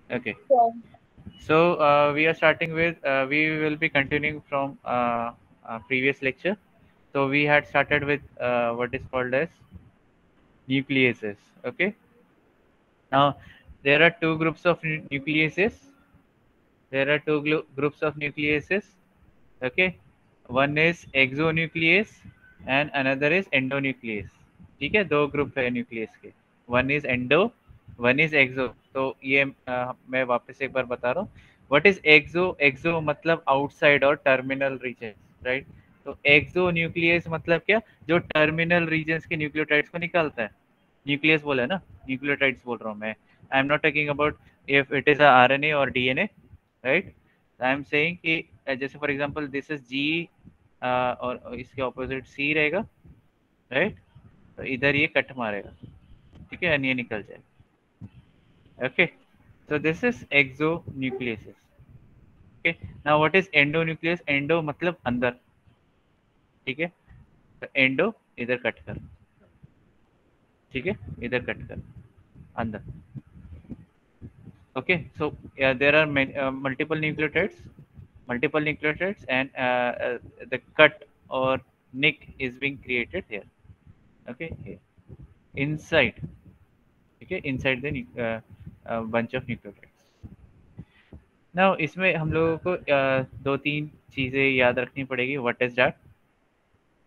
Okay. Sure. So we are starting with we will be continuing from previous lecture. So we had started with what is called as nucleases. Okay. Now there are two groups of nucleases. There are two groups of nucleases. Okay. One is exonuclease and another is endonuclease. ठीक है, दो group है nucleus के. One is endo, one is exo. तो ये मैं वापस एक बार बता रहा हूँ. व्हाट इज एक्सो? एक्सो मतलब आउटसाइड और टर्मिनल रीजन, राइट. तो एक्सो न्यूक्लियस मतलब क्या? जो टर्मिनल रीजन के न्यूक्लियोटाइड्स को निकालता है. न्यूक्लियस बोला ना, न्यूक्लियोटाइड्स बोल रहा हूँ मैं. I am not talking about if it is RNA और DNA, right. I am saying कि जैसे for example this is G और इसके ऑपोजिट सी रहेगा, राइट. तो इधर ये कट मारेगा, ठीक है, ये निकल जाएगा. Okay. So this is exonuclease. Okay. Now what is endonuclease? Endo मतलब अंदर, ठीक है. तो एंडो इधर कट कर, ठीक है, इधर कट कर अंदर. Okay. So there are multiple nucleotides and the cut or nick is being created here. Okay, here inside. ठीक है, inside the bunch of nucleotides. Now इसमें हम लोगों को दो तीन चीजें याद रखनी पड़ेगी. What is that?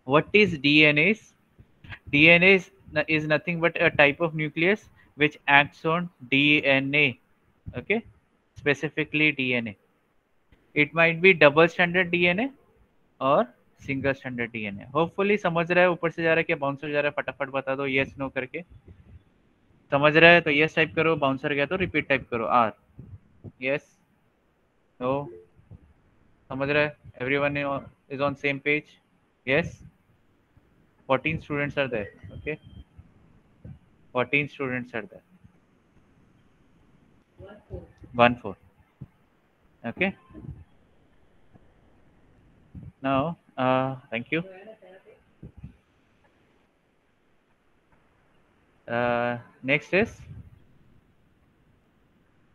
What is DNA? DNA is nothing but a type of nucleus which acts on DNA. Okay, specifically DNA. It might be double stranded DNA और सिंगल स्टैंडर्ड डीएनए. होपफुली समझ रहा है. ऊपर से जा रहा है क्या बाउंसर जा रहा है? फटाफट बता दो यस नो करके. समझ रहा है तो यस टाइप करो, बाउंसर गया तो रिपीट टाइप करो. Are, yes, no. समझ रहा है? Everyone is on same page? Yes. 14 students are there. Okay, 14 students are there. 1 4. Okay. Now thank you. Next is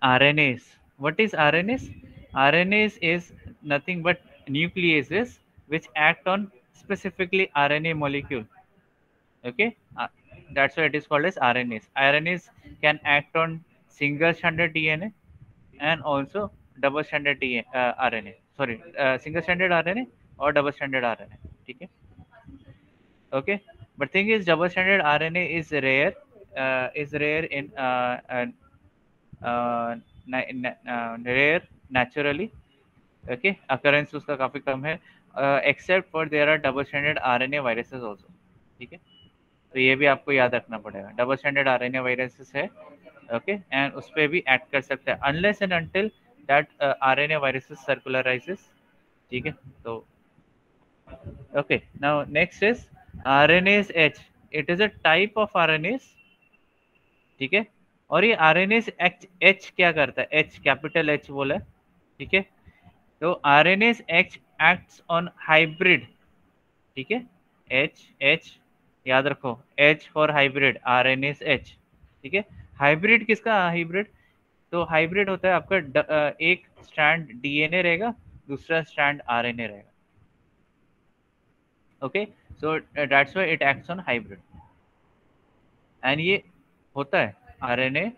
RNAs. What is RNAs? RNAs is nothing but nucleases which act on specifically RNA molecule. Okay, that's why it is called as RNAs. RNAs can act on single stranded DNA and also double stranded RNA. Sorry, single stranded RNA or double stranded RNA. ठीक है. Okay, but thing is double stranded RNA is rare in rare naturally. Okay, occurrence उसका काफी कम है. Except for there are double stranded RNA viruses also. ठीक है. तो ये भी आपको याद रखना पड़ेगा. डबल स्टैंडर्ड आरएनए वायरसेस है. ओके, एंड उस पर भी एक्ट कर सकता है unless and until that RNA viruses circularises. ठीक है. तो okay, now next is RNase H. It is a type of RNase. ठीक है. और ये आरएनएस एच एच क्या करता है? एच कैपिटल एच बोला है. ठीक है. तो RNS H acts on hybrid. ठीक है. एच एच याद रखो. H for hybrid, RNS H. ठीक है. हाइब्रिड किसका? हाइब्रिड तो हाइब्रिड होता है आपका एक स्ट्रैंड डीएनए रहेगा, दूसरा स्ट्रैंड आरएनए रहेगा. Okay. So that's why it acts on hybrid. And ये होता है आरएनए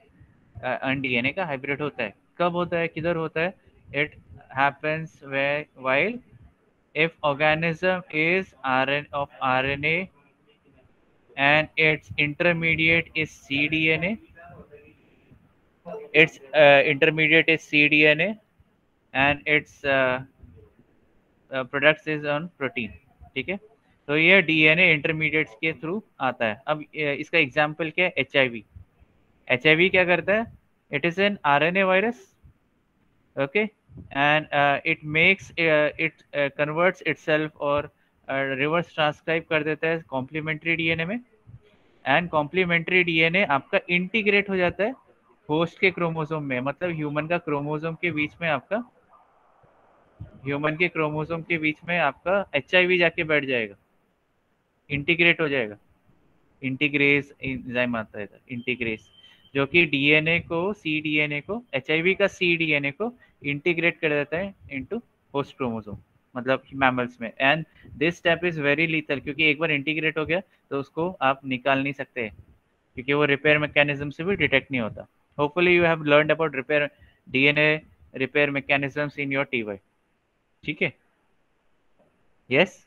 एंड डीएनए का हाइब्रिड होता है. कब होता है, किधर होता है? It happens while if organism is RNA and its intermediate is cDNA, its intermediate is cDNA and its products is on protein. ठीक है. तो ये डीएनए इंटरमीडिएट्स के थ्रू आता है. अब इसका एग्जांपल क्या है? एचआईवी. एचआईवी क्या करता है? It is an RNA virus. Okay. And it makes it converts itself और रिवर्स ट्रांसक्राइब कर देता है कॉम्प्लीमेंट्री डीएनए में. एंड कॉम्प्लीमेंट्री डीएनए आपका इंटीग्रेट हो जाता है होस्ट के क्रोमोसोम में. मतलब ह्यूमन का क्रोमोसोम के बीच में आपका ह्यूमन के क्रोमोसोम के बीच में आपका एचआईवी जाके बैठ जाएगा, इंटीग्रेट हो जाएगा. इंटीग्रेस एंजाइम आता है इधर, इंटीग्रेस. जो कि डीएनए को cDNA को HIV का cDNA को इंटीग्रेट कर देता है इनटू होस्ट क्रोमोसोम, मतलब मैमल्स में। And this step is very lethal, क्योंकि एक बार इंटीग्रेट हो गया तो उसको आप निकाल नहीं सकते, क्योंकि वो रिपेयर मैकेनिज्म से भी डिटेक्ट नहीं होता। Hopefully you have learned about repair DNA repair mechanisms in your TY. ठीक है, yes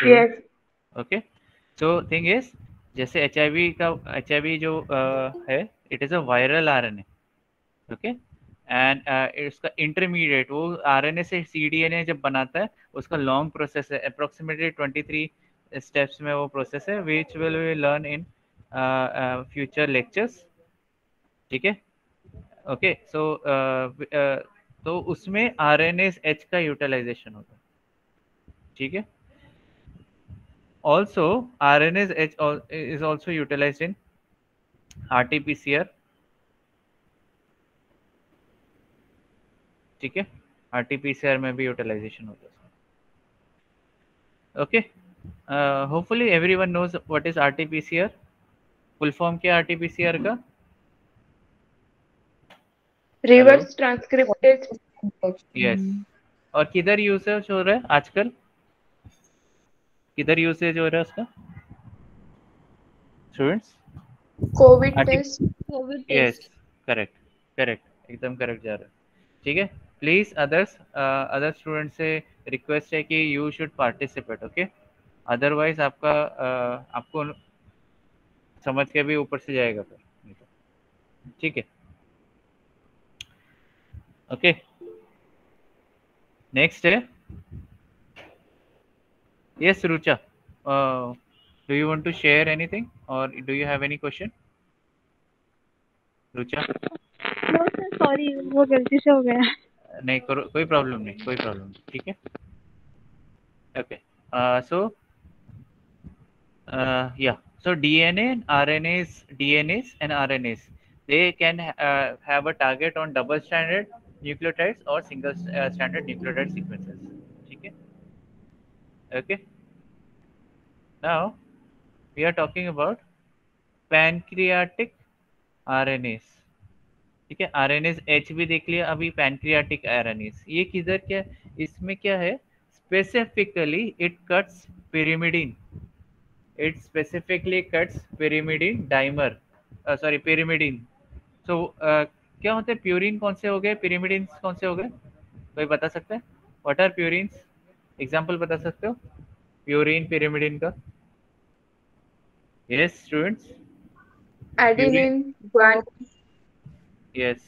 Yes. Okay. So thing is, जैसे एच आई वी जो है, it is a viral RNA, okay. And इसका इंटरमीडिएट वो आरएनए से cDNA जब बनाता है, उसका लॉन्ग प्रोसेस है, अप्रोक्सीमेटली 23 स्टेप्स में वो प्रोसेस है, which will we learn in future lectures. ठीक है, ओके। सो तो उसमें RNase-H का यूटिलाइजेशन होता है। ठीक है, also RNase-H is also utilized in RT-PCR। ठीक है, RT-PCR में भी यूटिलाइजेशन होता है। Okay, hopefully everyone knows what is RT-PCR। Full form क्या RT-PCR का? Hello, Reverse transcriptase. यस। और किधर यूसेज हो रहा है आजकल, किधर यूसेज हो रहा है उसका students? COVID RT, test. COVID yes, test. Correct, correct, एकदम करेक्ट जा रहा है। ठीक है, प्लीज अदर्स अदर स्टूडेंट से रिक्वेस्ट है कि you should participate, okay. Otherwise आपका आपको समझ के भी ऊपर से जाएगा फिर, नहीं तो। ठीक है, ओके। नेक्स्ट है, yes Rucha, do you want to share anything और do you have any question Rucha? No sir sorry, वो गलती से हो गया। नहीं करो, कोई प्रॉब्लम नहीं, कोई प्रॉब्लम नहीं, ठीक है, okay. So yeah, so DNAs and RNAs, they can have a target on double stranded nucleotides or single stranded nucleotide sequences. ठीक है, okay। Now we are talking about pancreatic RNAs। ठीक है, RNAs H भी देख लिया, अभी pancreatic RNAs ये किधर क्या, इसमें क्या है, specifically it cuts pyrimidine, it specifically cuts pyrimidine dimer, sorry pyrimidine। so क्या होते हैं प्यूरिन, कौन से हो गए pyrimidines, कौन से हो गए, कोई बता सकता है? व्हाट आर प्यूरिन्स, एग्जांपल बता सकते हो प्यूरिन pyrimidine का? Yes students, purine, Adenine, guanine. Yes,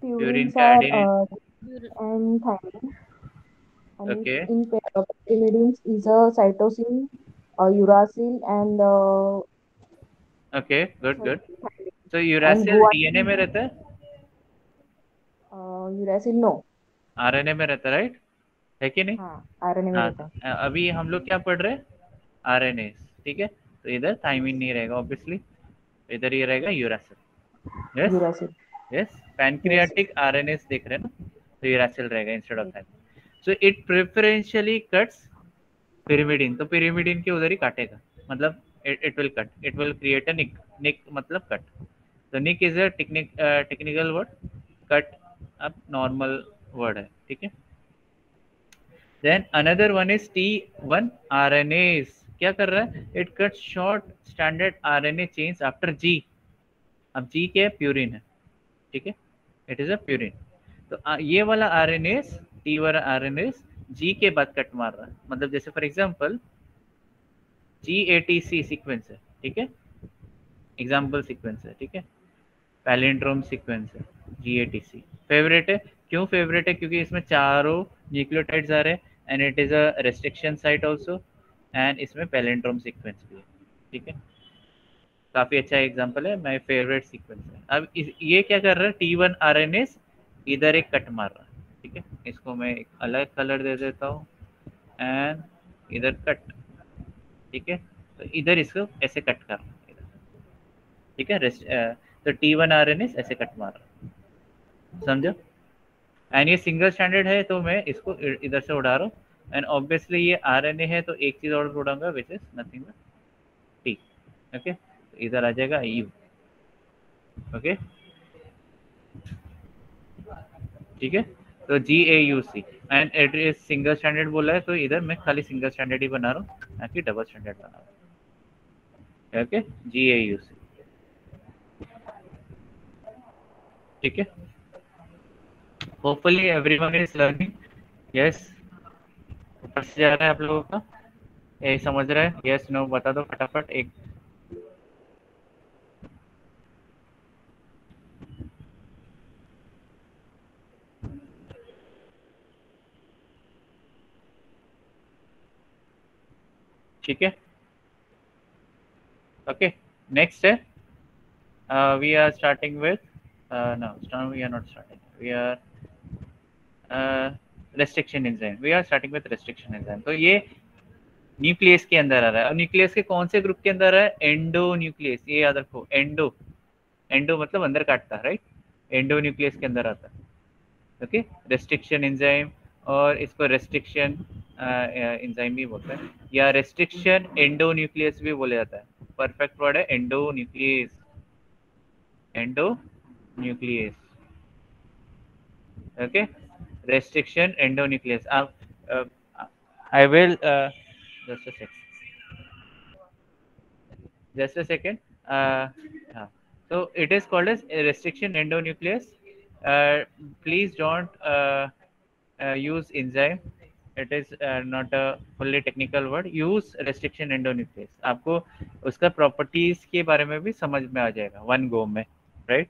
purine Purines का are adenine, and thymine, and okay, in pyrimidines is a cytosine, uracil, and okay, good sorry, good. तो and uracil DNA guanine. में रहता है, Uracil no, RNA में रहता है, right, है कि नहीं? हाँ RNA में हाँ, रहता है. तो अभी हम लोग क्या पढ़ रहे हैं, आरएनए। ठीक है, तो इधर थाइमिन नहीं रहेगा ऑब्वियसली, इधर ये रहेगा uracil. Yes, Uracil. Yes, Yes. Pancreatic RNase देख रहे हैं ना, तो यूरासिल रहेगा instead of thymine. So it preferentially cuts pyrimidine, तो pyrimidine के उधर ही काटेगा, मतलब it will cut, it will create a nick, nick मतलब कट। तो nick is a technical word, cut अब नॉर्मल वर्ड है, ठीक है। Then another one is T1 RNase, क्या कर रहा है, it cut short standard RNA chains after G। अब G क्या है, प्यूरिन है, ठीक है, इट इज अ प्यूरिन। तो ये वाला RNase, T वाला RNase G के बाद कट मार रहा है, मतलब जैसे फॉर एग्जांपल GATC सीक्वेंस है, ठीक है, एग्जाम्पल सीक्वेंस है, ठीक है, पैलिंड्रोम सीक्वेंस है, GATC फेवरेट है। क्यों फेवरेट है, क्योंकि इसमें चारों न्यूक्लियोटाइड्स आ रहे हैं, and it is a restriction site also, and इसमें पैलिंड्रोम सीक्वेंस भी है, ठीक है, काफी अच्छा एग्जांपल है, माय फेवरेट सीक्वेंस है। अब ये क्या कर रहा है, T1 RNase इधर एक कट मार रहा है, ठीक है, इसको मैं एक अलग कलर दे देता हूँ, एंड इधर कट, ठीक है, तो इधर इसको ऐसे कट कर रहा है इधर, ठीक है, तो T1 RNase ऐसे कट मार रहा है, समझो। एंड ये सिंगल स्टैंडर्ड है, तो मैं इसको इधर से उड़ा रहा हूँ, एंड ऑब्वियसली ये RNA है, तो एक चीज और उड़ाऊंगा, which is nothing but T, okay, इधर आ जाएगा यू। ओके, ठीक है। तो GAUC and it is single standard बोला है, तो इधर मैं खाली सिंगल स्टैंडर्ड ही बना रहा हूँ, ना कि डबल स्टैंडर्ड बना रहा हूँ। ओके, GAUC, ठीक है। Hopefully everyone is learning. Yes, ऊपर से जा रहा है आप लोगों का, यही समझ रहा है? यस नो बता दो फटाफट एक। ठीक है, ओके। नेक्स्ट है, we are starting with no, we are not starting, we are restriction enzyme, we are starting with restriction enzyme। तो ये न्यूक्लियस के अंदर आ रहा है, और न्यूक्लियस के कौन से ग्रुप के अंदर आ रहा है? एंडो न्यूक्लियस, ये याद रखो, एंडो, एंडो मतलब अंदर काटता है, राइट? एंडो न्यूक्लियस के अंदर आता है। ओके, रेस्ट्रिक्शन एंजाइम, और इसको रेस्ट्रिक्शन एंजाइम भी बोलते हैं, या रेस्ट्रिक्शन एंडो न्यूक्लियस भी बोला जाता है। परफेक्ट वर्ड है endo nucleus, endo nucleus. Okay, restriction endonuclease. I will just a second, हाँ, so it is called as a restriction endonuclease। Please don't use enzyme, it is not a fully technical word, use restriction endonuclease। आपको उसका properties के बारे में भी समझ में आ जाएगा वन गो में, right?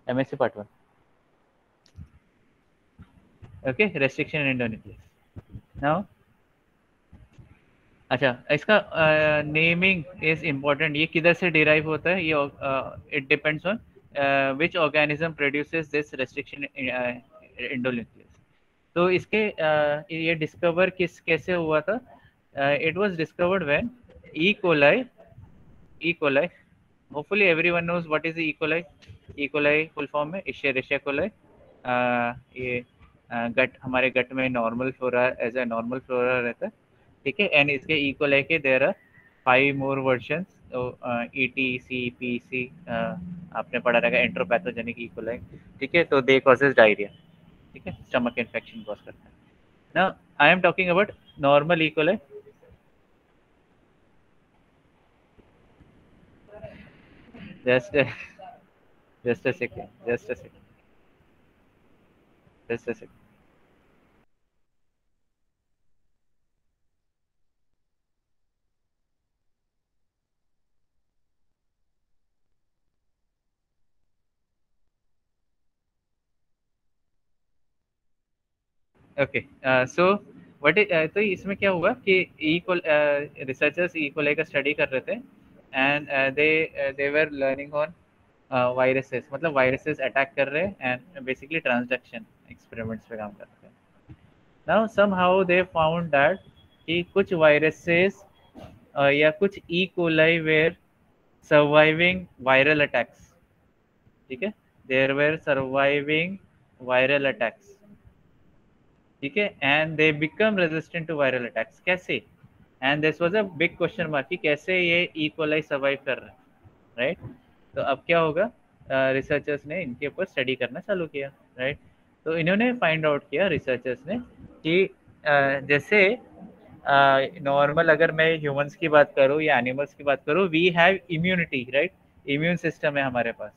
MSc Part 1। Okay, restriction endonuclease. Now अच्छा, इसका नेमिंग इज इम्पोर्टेंट, ये किधर से डिराइव होता है? ये it depends on which organism produces this restriction endonuclease. तो इसके ये डिस्कवर कैसे हुआ था? It was discovered when E coli, hopefully everyone knows what is E coli. E coli full form है इशेरिशिया कोलाई। ये गट, हमारे गट में normal flora, as a normal flora रहता है, ठीक है। एंड इसके ई कोलाई के there are 5 more versions, ETCPC आपने पढ़ा रहेगा, एंट्रोपैथोजेनिक ई कोलाई, ठीक है। तो दे कॉजेज डायरिया, ठीक है, स्टमक इन्फेक्शन कॉज करता है। Now I am talking about normal E coli. just a, just a second, just a second, just a second। Okay, so what is, तो इसमें क्या हुआ कि रिसर्चर्स ई कोलाई का स्टडी कर रहे थे, and they were learning on viruses, मतलब वायरसेस अटैक कर रहे हैं, एंड बेसिकली ट्रांसडक्शन एक्सपेरिमेंट्स पे काम कर रहे हैं। Now somehow they found that कि कुछ वायरसेस या कुछ E coli were surviving viral attacks, ठीक है, there were surviving viral attacks, ठीक है, and they become resistant to viral attacks. कैसे? And this was a big question mark कि कैसे ये ई कोलाई सर्वाइव कर रहा है, राइट? तो अब क्या होगा, रिसर्चर्स ने इनके ऊपर स्टडी करना चालू किया, राइट? तो इन्होंने फाइंड आउट किया, रिसर्चर्स ने, कि जैसे नॉर्मल अगर मैं ह्यूमंस की बात करूँ या एनिमल्स की बात करूँ, we have immunity, right? Immune system है हमारे पास,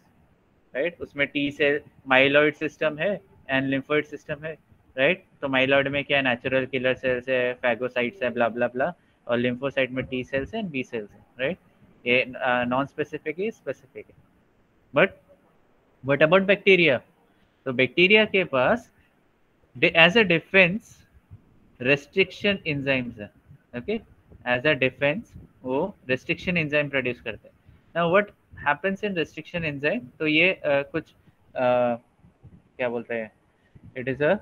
राइट? उसमें टी सेल, माइलॉइड सिस्टम है एंड लिम्फोइड सिस्टम है, राइट? तो माइलॉइड में क्या, नेचुरल किलर सेल्स है, फैगोसाइट्स है, ब्ला ब्ला ब्ला, और लिम्फोसाइट में T cells and B cells है, राइट? ये नॉन स्पेसिफिक है, स्पेसिफिक है। But what about bacteria? तो बैक्टीरिया के पास as a defence restriction enzymes है, ओके, एज अ डिफेंस वो रेस्ट्रिक्शन एंजाइम प्रोड्यूस करते हैं। Now what happens in restriction enzyme? तो ये कुछ क्या बोलते हैं, it is a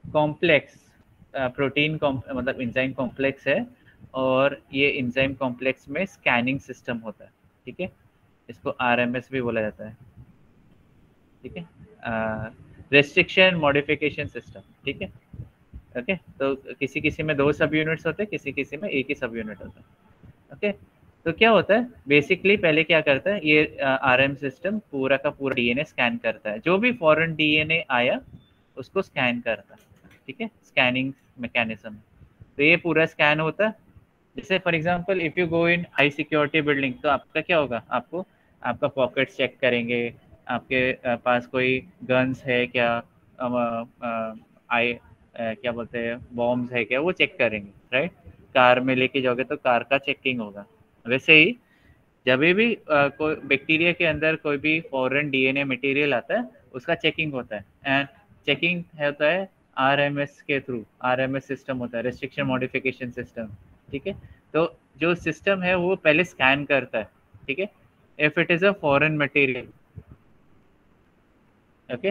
complex protein, मतलब एंजाइम कॉम्प्लेक्स है, और ये एंजाइम कॉम्प्लेक्स में स्कैनिंग सिस्टम होता है, ठीक है, इसको RMS भी बोला जाता है, ठीक है, रेस्ट्रिक्शन मॉडिफिकेशन सिस्टम, ठीक है, ओके। तो किसी किसी में 2 सब यूनिट्स होते हैं, किसी किसी में एक ही सब यूनिट होता है। ओके, तो क्या होता है बेसिकली, पहले क्या करता है ये आरएम सिस्टम पूरा का पूरा डीएनए स्कैन करता है, जो भी फॉरेन डीएनए आया उसको स्कैन करता है, ठीक है, स्कैनिंग मैकेनिज्म। तो ये पूरा स्कैन होता है। जैसे for example if you go in high security building, तो आपका क्या होगा, आपको आपका पॉकेट चेक करेंगे, आपके पास कोई गन्स है क्या, क्या बोलते हैं बॉम्ब्स है क्या, वो चेक करेंगे, राइट। कार में लेके जाओगे तो कार का चेकिंग होगा। वैसे ही जब भी कोई बैक्टीरिया के अंदर कोई भी फॉरेन डीएनए मटेरियल आता है उसका चेकिंग होता है, एंड चेकिंग होता है आरएमएस के थ्रू। आरएमएस सिस्टम होता है, रेस्ट्रिक्शन मॉडिफिकेशन सिस्टम, ठीक है। तो जो सिस्टम है वो पहले स्कैन करता है, ठीक है, if it is a foreign material, okay,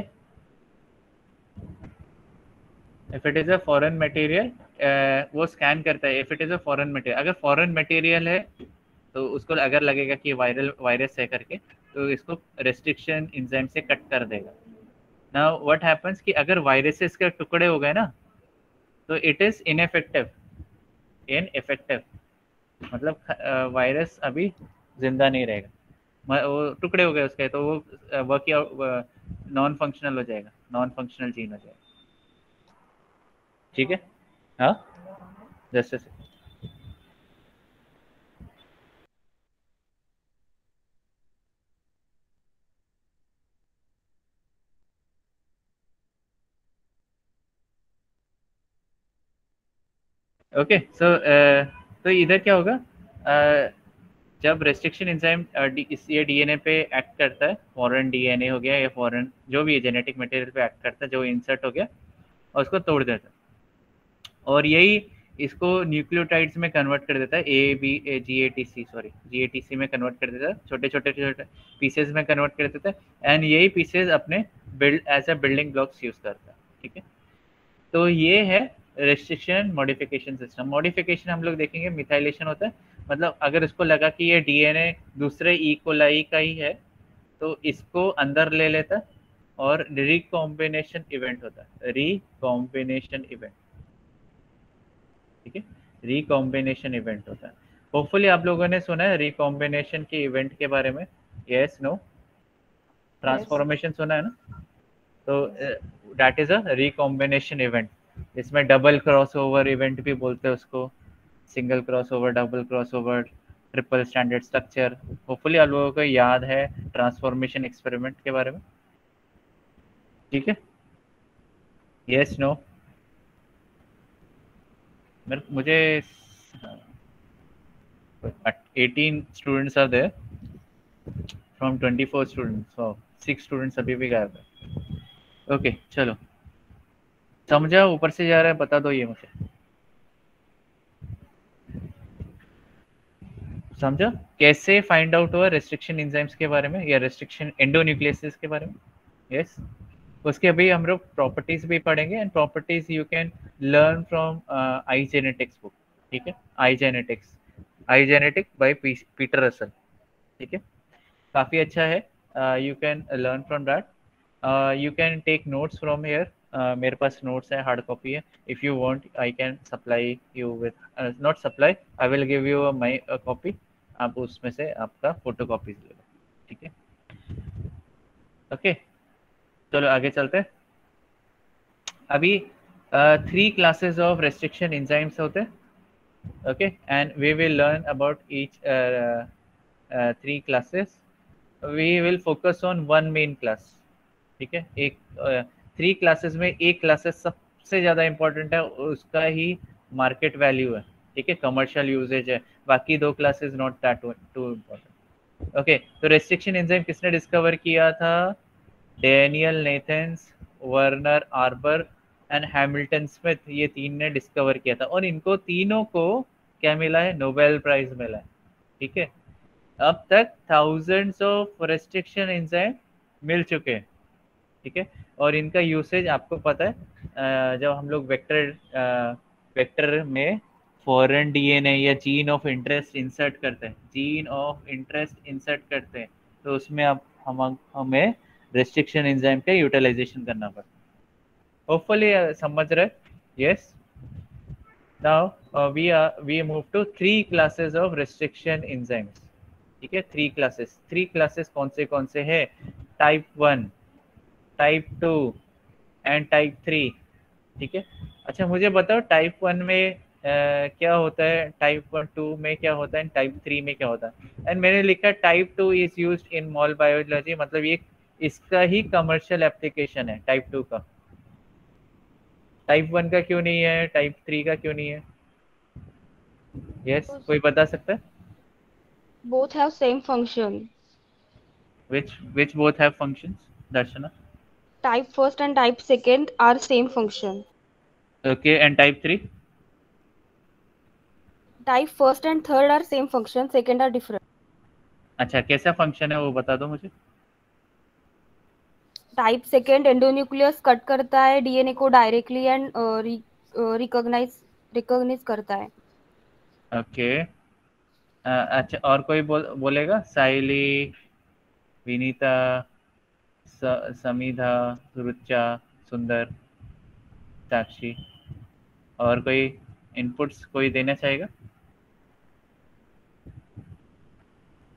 if it is a foreign material वो स्कैन करता है, if it is a foreign material. अगर फॉरेन मटेरियल है तो उसको अगर लगेगा कि वायरस है करके, तो इसको रेस्ट्रिक्शन एंजाइम से कट कर देगा। नाउ व्हाट हैपेंस कि अगर वायरसेस के टुकड़े हो गए ना, तो इट इज इनइफेक्टिव, मतलब वायरस अभी जिंदा नहीं रहेगा, वो टुकड़े हो गए उसके, तो वो वर्क नॉन फंक्शनल हो जाएगा, नॉन फंक्शनल जीन हो जाएगा, ठीक है। हाँ, जैसे ओके, सो तो इधर क्या होगा, जब रेस्ट्रिक्शन एंजाइम इस ये डीएनए पे एक्ट करता है, फॉरेन डीएनए हो गया या फॉरेन जो भी जेनेटिक मटेरियल पे एक्ट करता है, जो इंसर्ट हो गया, और उसको तोड़ देता है, और यही इसको न्यूक्लियोटाइड्स में कन्वर्ट कर देता है, A B A G A T C, sorry G A T C में कन्वर्ट कर देता है, छोटे छोटे छोटे पीसेज में कन्वर्ट कर देता है, एंड यही पीसेज अपने build as a building blocks use करता है, ठीक है। तो ये है रेस्ट्रिक्शन मॉडिफिकेशन सिस्टम। मॉडिफिकेशन हम लोग देखेंगे, मिथाइलेशन होता है, मतलब अगर इसको लगा कि ये डीएनए दूसरे ई कोलाई का ही है, तो इसको अंदर ले लेता है, और रिकॉम्बिनेशन इवेंट होता है, रिकॉम्बिनेशन इवेंट, ठीक है, रिकॉम्बिनेशन इवेंट होता है। होपफुली आप लोगों ने सुना है रिकॉम्बिनेशन के इवेंट के बारे में, यस नो, Yes. ट्रांसफॉर्मेशन सुना है ना, तो that is a recombination event. इसमें डबल क्रॉसओवर इवेंट भी बोलते हैं उसको, single crossover, double crossover, triple standard structure. Hopefully आप लोगों को याद है ट्रांसफॉर्मेशन एक्सपेरिमेंट के बारे में, ठीक है, यस नो। मुझे 18 students are there from 24 students, so 6 students अभी भी गायब है। ओके चलो, समझा, ऊपर से जा रहा है, बता दो ये मुझे, समझा कैसे फाइंड आउट हुआ रेस्ट्रिक्शन एंजाइम्स के बारे में या रेस्ट्रिक्शन एंडोन्यूक्लियसिस के बारे में, यस। उसके अभी हम लोग प्रॉपर्टीज भी पढ़ेंगे, and properties you can learn from I genetics book, ठीक है, I genetics, I genetic by Peter Russell, ठीक है, काफ़ी अच्छा है, you can learn from that, you can take notes from here, मेरे पास नोट्स है, हार्ड कॉपी है, if you want I can supply you with, not supply, I will give you my copy, आप उसमें से आपका फोटो कॉपीज ले लो, ठीक है, ओके। चलो आगे चलते हैं। अभी 3 क्लासेस ऑफ रेस्ट्रिक्शन एंजाइम्स होते हैं, okay, and we will learn about each 3 classes, we will focus on one main class, ठीक है। एक 3 क्लासेस में एक क्लासेस सबसे ज़्यादा इंपॉर्टेंट है, उसका ही मार्केट वैल्यू है, ठीक है, कमर्शियल यूजेज है, बाकी 2 classes not that too important, okay. तो रेस्ट्रिक्शन एंजाइम किसने डिस्कवर किया था, Daniel Nathans, Werner Arber and Hamilton Smith, ये 3 ने डिस्कवर किया था, और इनको तीनों को क्या मिला है, नोबेल प्राइज मिला है, ठीक है। अब तक थाउजेंड्स ऑफ रेस्ट्रिक्शन एंजाइम मिल चुके हैं, ठीक है, और इनका यूसेज आपको पता है, जब हम लोग वेक्टर में फॉरेन डीएनए या जीन ऑफ इंटरेस्ट इंसर्ट करते हैं, जीन ऑफ इंटरेस्ट इंसर्ट करते हैं, तो उसमें अब हमें रेस्ट्रिक्शन एंजाइम का यूटिलाइजेशन करना पड़ता है। होपफुली समझ रहे, yes. now we move to 3 classes of restriction enzymes. ठीक है, 3 classes कौन से हैं? Type 1, type 2 and type 3. ठीक है, अच्छा मुझे बताओ टाइप 1 में क्या होता है, टाइप 1 2 में क्या होता है, टाइप 3 में क्या होता है. एंड मैंने लिखा type 2 is used in mall biology, मतलब ये इसका ही कमर्शियल एप्लीकेशन है टाइप 2 का. टाइप 1 का क्यों नहीं है, टाइप 3 का क्यों नहीं है? यस, कोई बता सकता है? Both have same function. which both have functions, Darshana? Type first and type second are same function. Okay, and type 3? Type first and third are same function, second are different. अच्छा, कैसा function है वो बता दो मुझे. Type second endonuclease cut करता है DNA को डायरेक्टली एंड रिकॉग्नाइज करता है. ओके, अच्छा और कोई बोलेगा? साइली, विनीता, समीधा, रुचा, सुंदर, साक्षी, और कोई इनपुट्स कोई देना चाहेगा?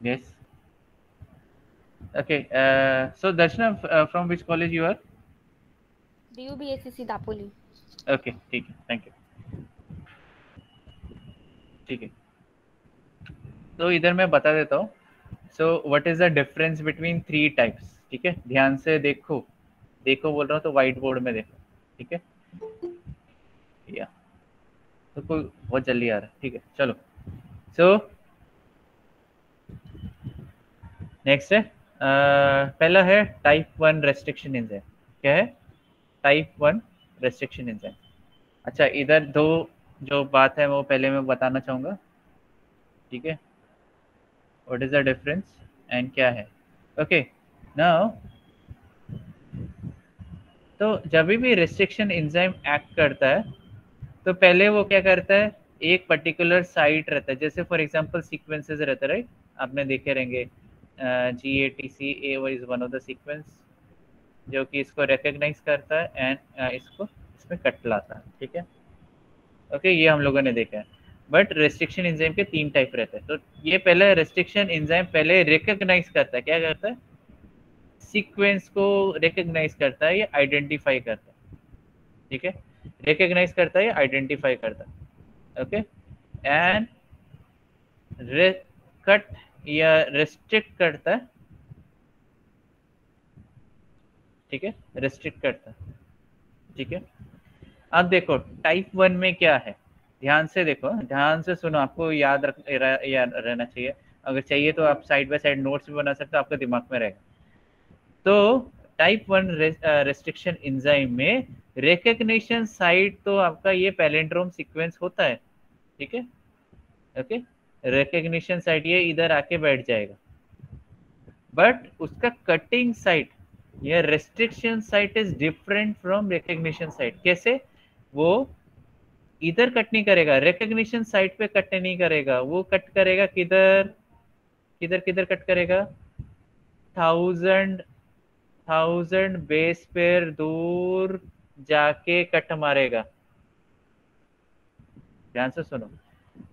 Yes. Okay, so Darshana, from which college you are? DUBACC Dapoli. Okay, ठीक है, थैंक यू. ठीक है, तो इधर मैं बता देता हूँ. So what is the difference between 3 types. ठीक है, ध्यान से देखो बोल रहा हूँ तो व्हाइट बोर्ड में देखो. ठीक है, या तो कोई बहुत जल्दी आ रहा है. ठीक है, चलो. सो नेक्स्ट है पहला है टाइप 1 रेस्ट्रिक्शन एंजाइम. क्या है? Type 1 restriction enzyme. अच्छा, इधर दो जो बात है वो पहले मैं बताना चाहूँगा. ठीक है, what is the difference and क्या है. ओके, नाउ तो जब भी रेस्ट्रिक्शन एंजाइम एक्ट करता है तो पहले वो क्या करता है, एक पर्टिकुलर साइट रहता है. जैसे फॉर एग्जांपल सीक्वेंसेस रहता है, राइट? आपने देखे रहेंगे GATC A is one of the sequence जो कि इसको रिकॉग्नाइज करता है एंड इसको इसमें कट लाता है. ठीक है, ओके, ये हम लोगों ने देखा है. बट रेस्ट्रिक्शन एंजाइम के 3 टाइप रहते हैं. तो ये पहले रेस्ट्रिक्शन एंजाइम पहले रिकॉग्नाइज करता है. क्या करता है? सीक्वेंस को रिकॉग्नाइज करता है या आइडेंटिफाई करता है. ठीक है, रिकॉग्नाइज करता है या आइडेंटिफाई करता है. ओके, एंड कट या रेस्ट्रिक्ट करता है. ठीक है, रेस्ट्रिक्ट करता है. ठीक है, अब देखो टाइप 1 में क्या है, ध्यान से देखो, ध्यान से सुनो, आपको याद रहना चाहिए. अगर चाहिए तो आप साइड बाय साइड नोट्स भी बना सकते हो, आपके दिमाग में रहेगा. तो टाइप 1 रेस्ट्रिक्शन एंजाइम में रिकॉग्निशन साइट तो आपका ये पैलिंड्रोम सीक्वेंस होता है. ठीक है, ओके, रिकॉग्निशन साइट ये इधर आके बैठ जाएगा. बट उसका कटिंग साइट या restriction site is different from recognition site. कैसे? वो इधर कट नहीं करेगा, रिकॉग्निशन साइट पे कट नहीं करेगा, वो कट करेगा किधर किधर किधर कट करेगा? 1000 बेस पेयर दूर जाके कट मारेगा. ध्यान से सुनो,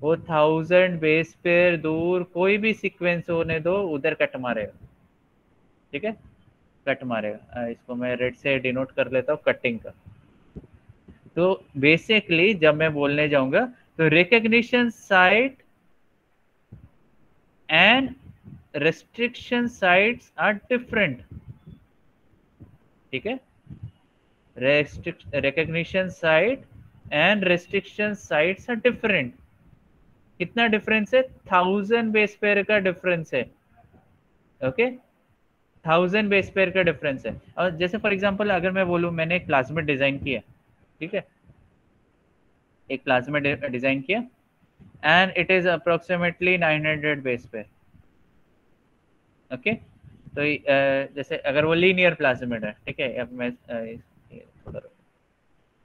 वो 1000 बेस पेयर दूर कोई भी सीक्वेंस होने दो, उधर कट मारेगा. ठीक है, कट मारेगा. इसको मैं रेड से डिनोट कर लेता हूँ, कटिंग का. तो बेसिकली जब मैं बोलने जाऊंगा तो recognition site and restriction sites are different. ठीक है, recognition site and restriction sites are different. कितना डिफरेंस है? 1000 बेस पेयर का डिफरेंस है. ओके, 1000 बेस पेयर का डिफरेंस है. और जैसे फॉर एग्जांपल अगर मैं बोलूं मैंने एक प्लाज्मिड डिजाइन किया. ठीक है, एक प्लाज्मिड डिजाइन किया and it is approximately 900 base pair. Okay, तो जैसे अगर वो लीनियर प्लाज्मिड है. ठीक है, अब मैं थोड़ा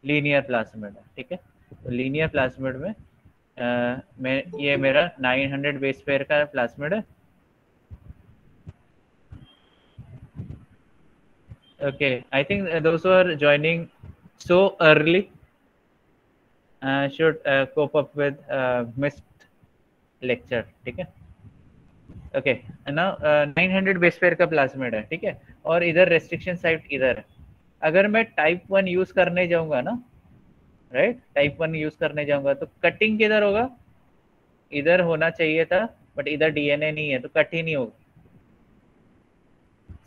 लीनियर प्लाज्मिड है. ठीक है, तो लीनियर प्लाज्मिड में मैं ये मेरा 900 बेस पेयर का प्लाज्मिड है. Okay, I think those are joining so early. should cope up with missed lecture. ठीक है. ओके ना. 900 बेस पेयर का प्लाज्मिड है. ठीक है. और इधर रेस्ट्रिक्शन साइट इधर है. अगर मैं टाइप 1 यूज करने जाऊंगा ना, राइट, टाइप 1 यूज करने जाऊंगा तो कटिंग किधर होगा? इधर होना चाहिए था, बट इधर डीएनए नहीं है तो कट ही नहीं होगा.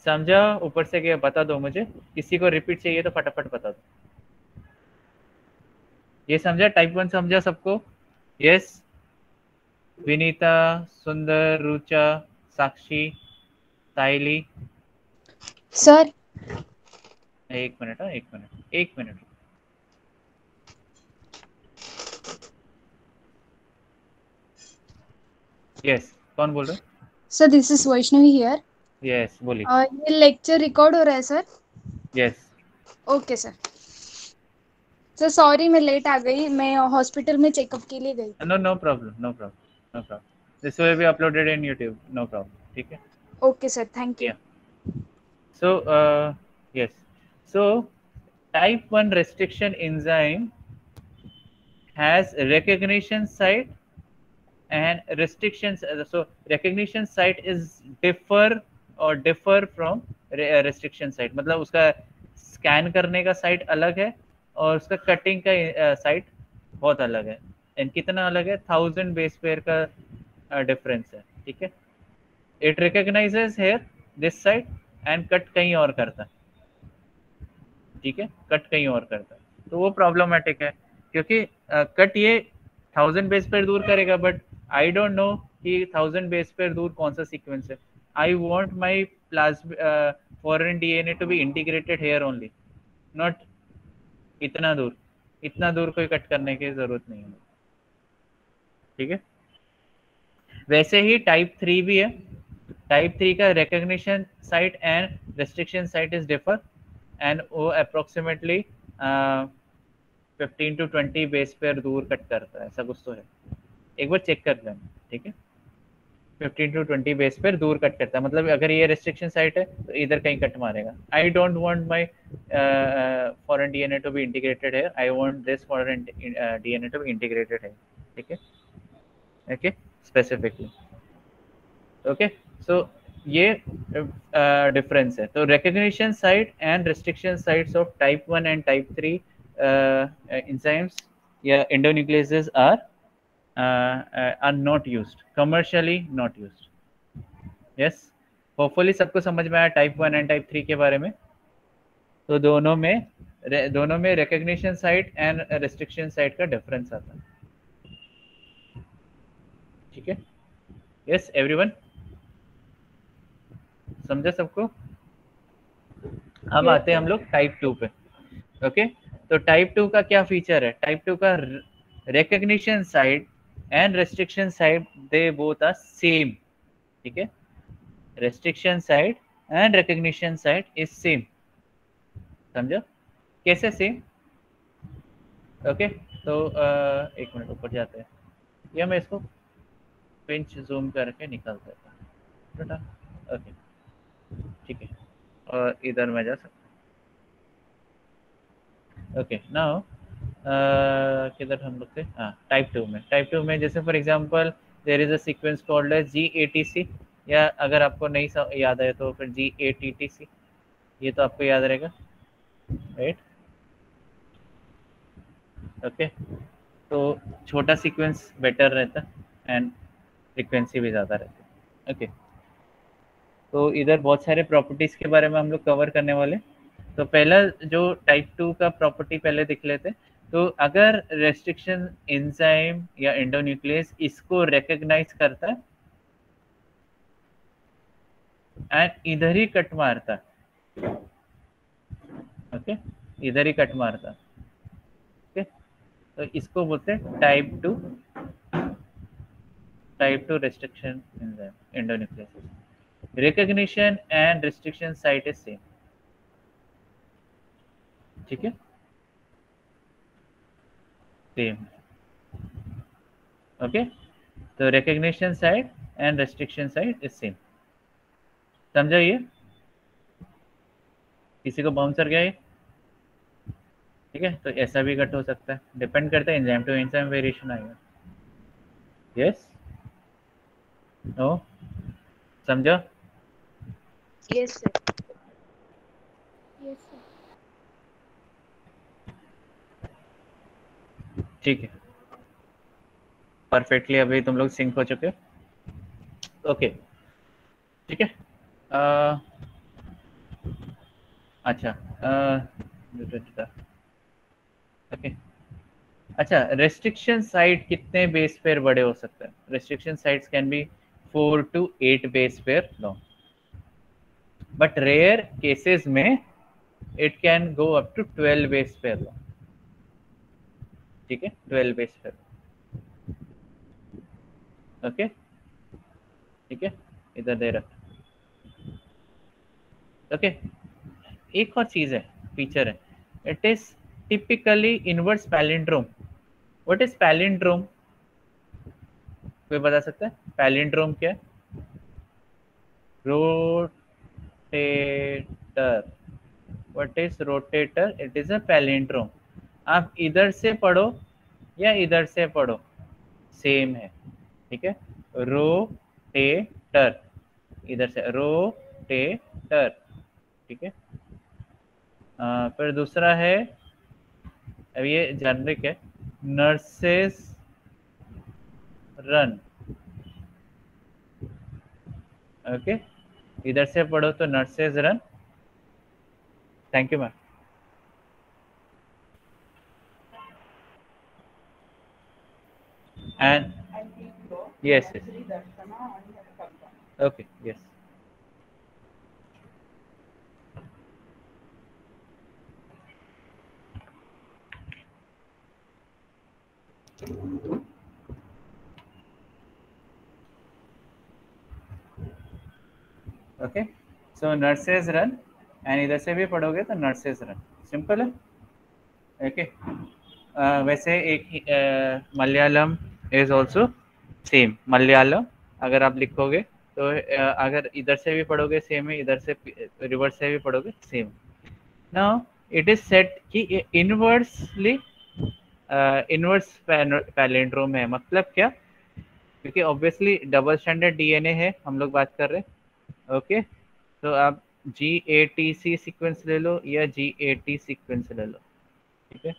समझा? ऊपर से क्या बता दो मुझे. किसी को रिपीट चाहिए तो फटाफट बता दो. ये समझा? टाइप 1 समझा सबको? यस. विनीता, सुंदर, रुचा, साक्षी, साइली. सर एक मिनट. हाँ, एक मिनट. यस. कौन बोल रहे? Sir this is Vaishnavi here. Yes, बोलिए. ये लेक्चर रिकॉर्ड हो रहा है sir? Yes. Okay sir. Sir sorry मैं लेट आ गई, मैं हॉस्पिटल में चेकअप के लिए गई. No problem. This will be uploaded in YouTube. No problem. ठीक है. Okay sir, thank you. Yeah. So yes. So type 1 restriction enzyme has recognition site and restrictions. So recognition site is differ from restriction site. मतलब उसका scan करने का site अलग है और उसका कटिंग का साइट बहुत अलग है. एंड कितना अलग है? 1000 बेस पेयर का डिफरेंस है. ठीक है. It recognises here this side and cut कहीं और करता है. ठीक है. कट कहीं और करता है तो वो प्रॉब्लमेटिक है, क्योंकि कट ये 1000 बेस पेयर दूर करेगा, बट आई डोंट नो कि 1000 बेस पेयर दूर कौन सा सीक्वेंस है. I want my foreign DNA to be integrated here only, not इतना दूर कोई कट करने की जरूरत नहीं है. ठीक है. वैसे ही टाइप 3 भी है. टाइप 3 का recognition site and restriction site is differ and वो अप्रोक्सीमेटली 15 to 20 बेस पेयर दूर कट करता है. ऐसा कुछ तो है, एक बार चेक कर लेना. ठीक है. 15 to 20 बेस पेयर दूर कट करता है. मतलब अगर ये रेस्ट्रिक्शन साइट है तो इधर कहीं कट मारेगा. I don't want my foreign DNA to be integrated here. I want this foreign DNA to be integrated here. ठीक है. ओके. स्पेसिफिकली. ओके. सो ये डिफरेंस है. तो recognition site and restriction sites of type 1 and type 3 enzymes या endonucleases are not used, commercially not used. yes, hopefully सबको समझ में आया टाइप 1 एंड टाइप 3 के बारे में. तो दोनों में recognition site and restriction site का डिफरेंस आता है. ठीक है. यस एवरीवन, समझा सबको? अब आते हैं हम लोग टाइप 2 पे. ओके. तो टाइप 2 का क्या फीचर है? टाइप 2 का recognition site and restriction site they both are same. ठीक है. Restriction site and recognition site is same. समझो कैसे सेम? ओके. तो एक मिनट ऊपर जाते हैं, या मैं इसको पिंच जूम करके निकाल देता हूँ. ओके. ठीक है. और इधर मैं जा सकता. ओके. नाउ किधर हम लोग थे? हाँ, टाइप 2 में जैसे for example there is a sequence called है GATC, या अगर आपको नहीं याद है तो फिर GATTC. ये तो आपको याद रहेगा, राइट? ओके. तो छोटा सीक्वेंस बेटर रहता एंड फ्रीक्वेंसी भी ज़्यादा रहती है. ओके. तो इधर बहुत सारे प्रॉपर्टीज़ के बारे में हम लोग कवर करने वाले. तो पहला जो टाइप 2 का प्रॉपर्टी पहले देख लेते. तो अगर रेस्ट्रिक्शन एंजाइम या एंडोन्यूक्लियस इसको रिकॉग्नाइज करता है एंड इधर ही कट मारता. ओके. इधर ही कट मारता. ओके. तो इसको बोलते हैं type 2 restriction enzyme endonuclease. Recognition and restriction site is same. ठीक है. सेम. ओके. तो recognition site and restriction site is same. समझा? ये किसी को बाउंसर गया? ठीक है, तो ऐसा भी कट हो सकता है, डिपेंड करता है, एंजाइम टू एंजाइम वेरिएशन आएगा। यस, नो, समझा? Yes, sir. Yes, sir. ठीक है, परफेक्टली अभी तुम लोग सिंक हो चुके हो। ओके, ठीक है। अ, अच्छा, ओके, अच्छा, रेस्ट्रिक्शन साइट कितने बेस पेयर बड़े हो सकते हैं? Restriction sites can be 4 to 8 base pair long, but rare cases में it can go up to 12 base pair long. ठीक है, 12 बेस पेयर। ओके, ठीक है, इधर दे रहा। ओके, एक और चीज है, फीचर है, it is typically inverse palindrome. What is palindrome? कोई बता सकता है पैलिंड्रोम क्या है? Rotator. What is rotator? It is a palindrome. आप इधर से पढ़ो या इधर से पढ़ो, सेम है। ठीक है, रोटेटर, इधर से रोटेटर। ठीक है, फिर दूसरा है, अब ये जेनरिक है, नर्सेस रन। ओके, इधर से पढ़ो तो nurses run. Thank you ma'am. And yes, okay, yes. Okay, so nurses run, and इधर से भी पढ़ोगे तो नर्सेज रन, सिंपल है। ओके, वैसे एक Malayalam is also same. Malayalam अगर आप लिखोगे तो अगर इधर से भी पढ़ोगे सेम है, इधर से रिवर्स से भी पढ़ोगे same. Now it is set कि इनवर्सली इनवर्स पैलिंड्रोम है, मतलब क्या? क्योंकि ऑब्वियसली डबल स्टैंडर्ड डीएनए है, हम लोग बात कर रहे हैं। ओके, तो आप GATC सीक्वेंस ले लो या GAT सीक्वेंस ले लो। ठीक है,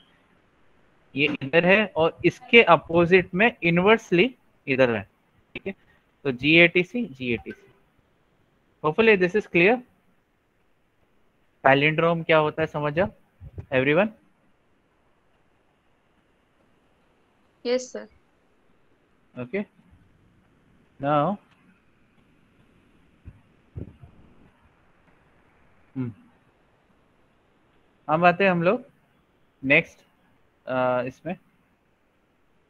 ये इधर है और इसके अपोजिट में इनवर्सली इधर है। ठीक है, तो GATC। Hopefully this is clear. Palindrome क्या होता है समझा everyone? Yes, sir. Okay, now हम आते हैं हम लोग नेक्स्ट इसमें।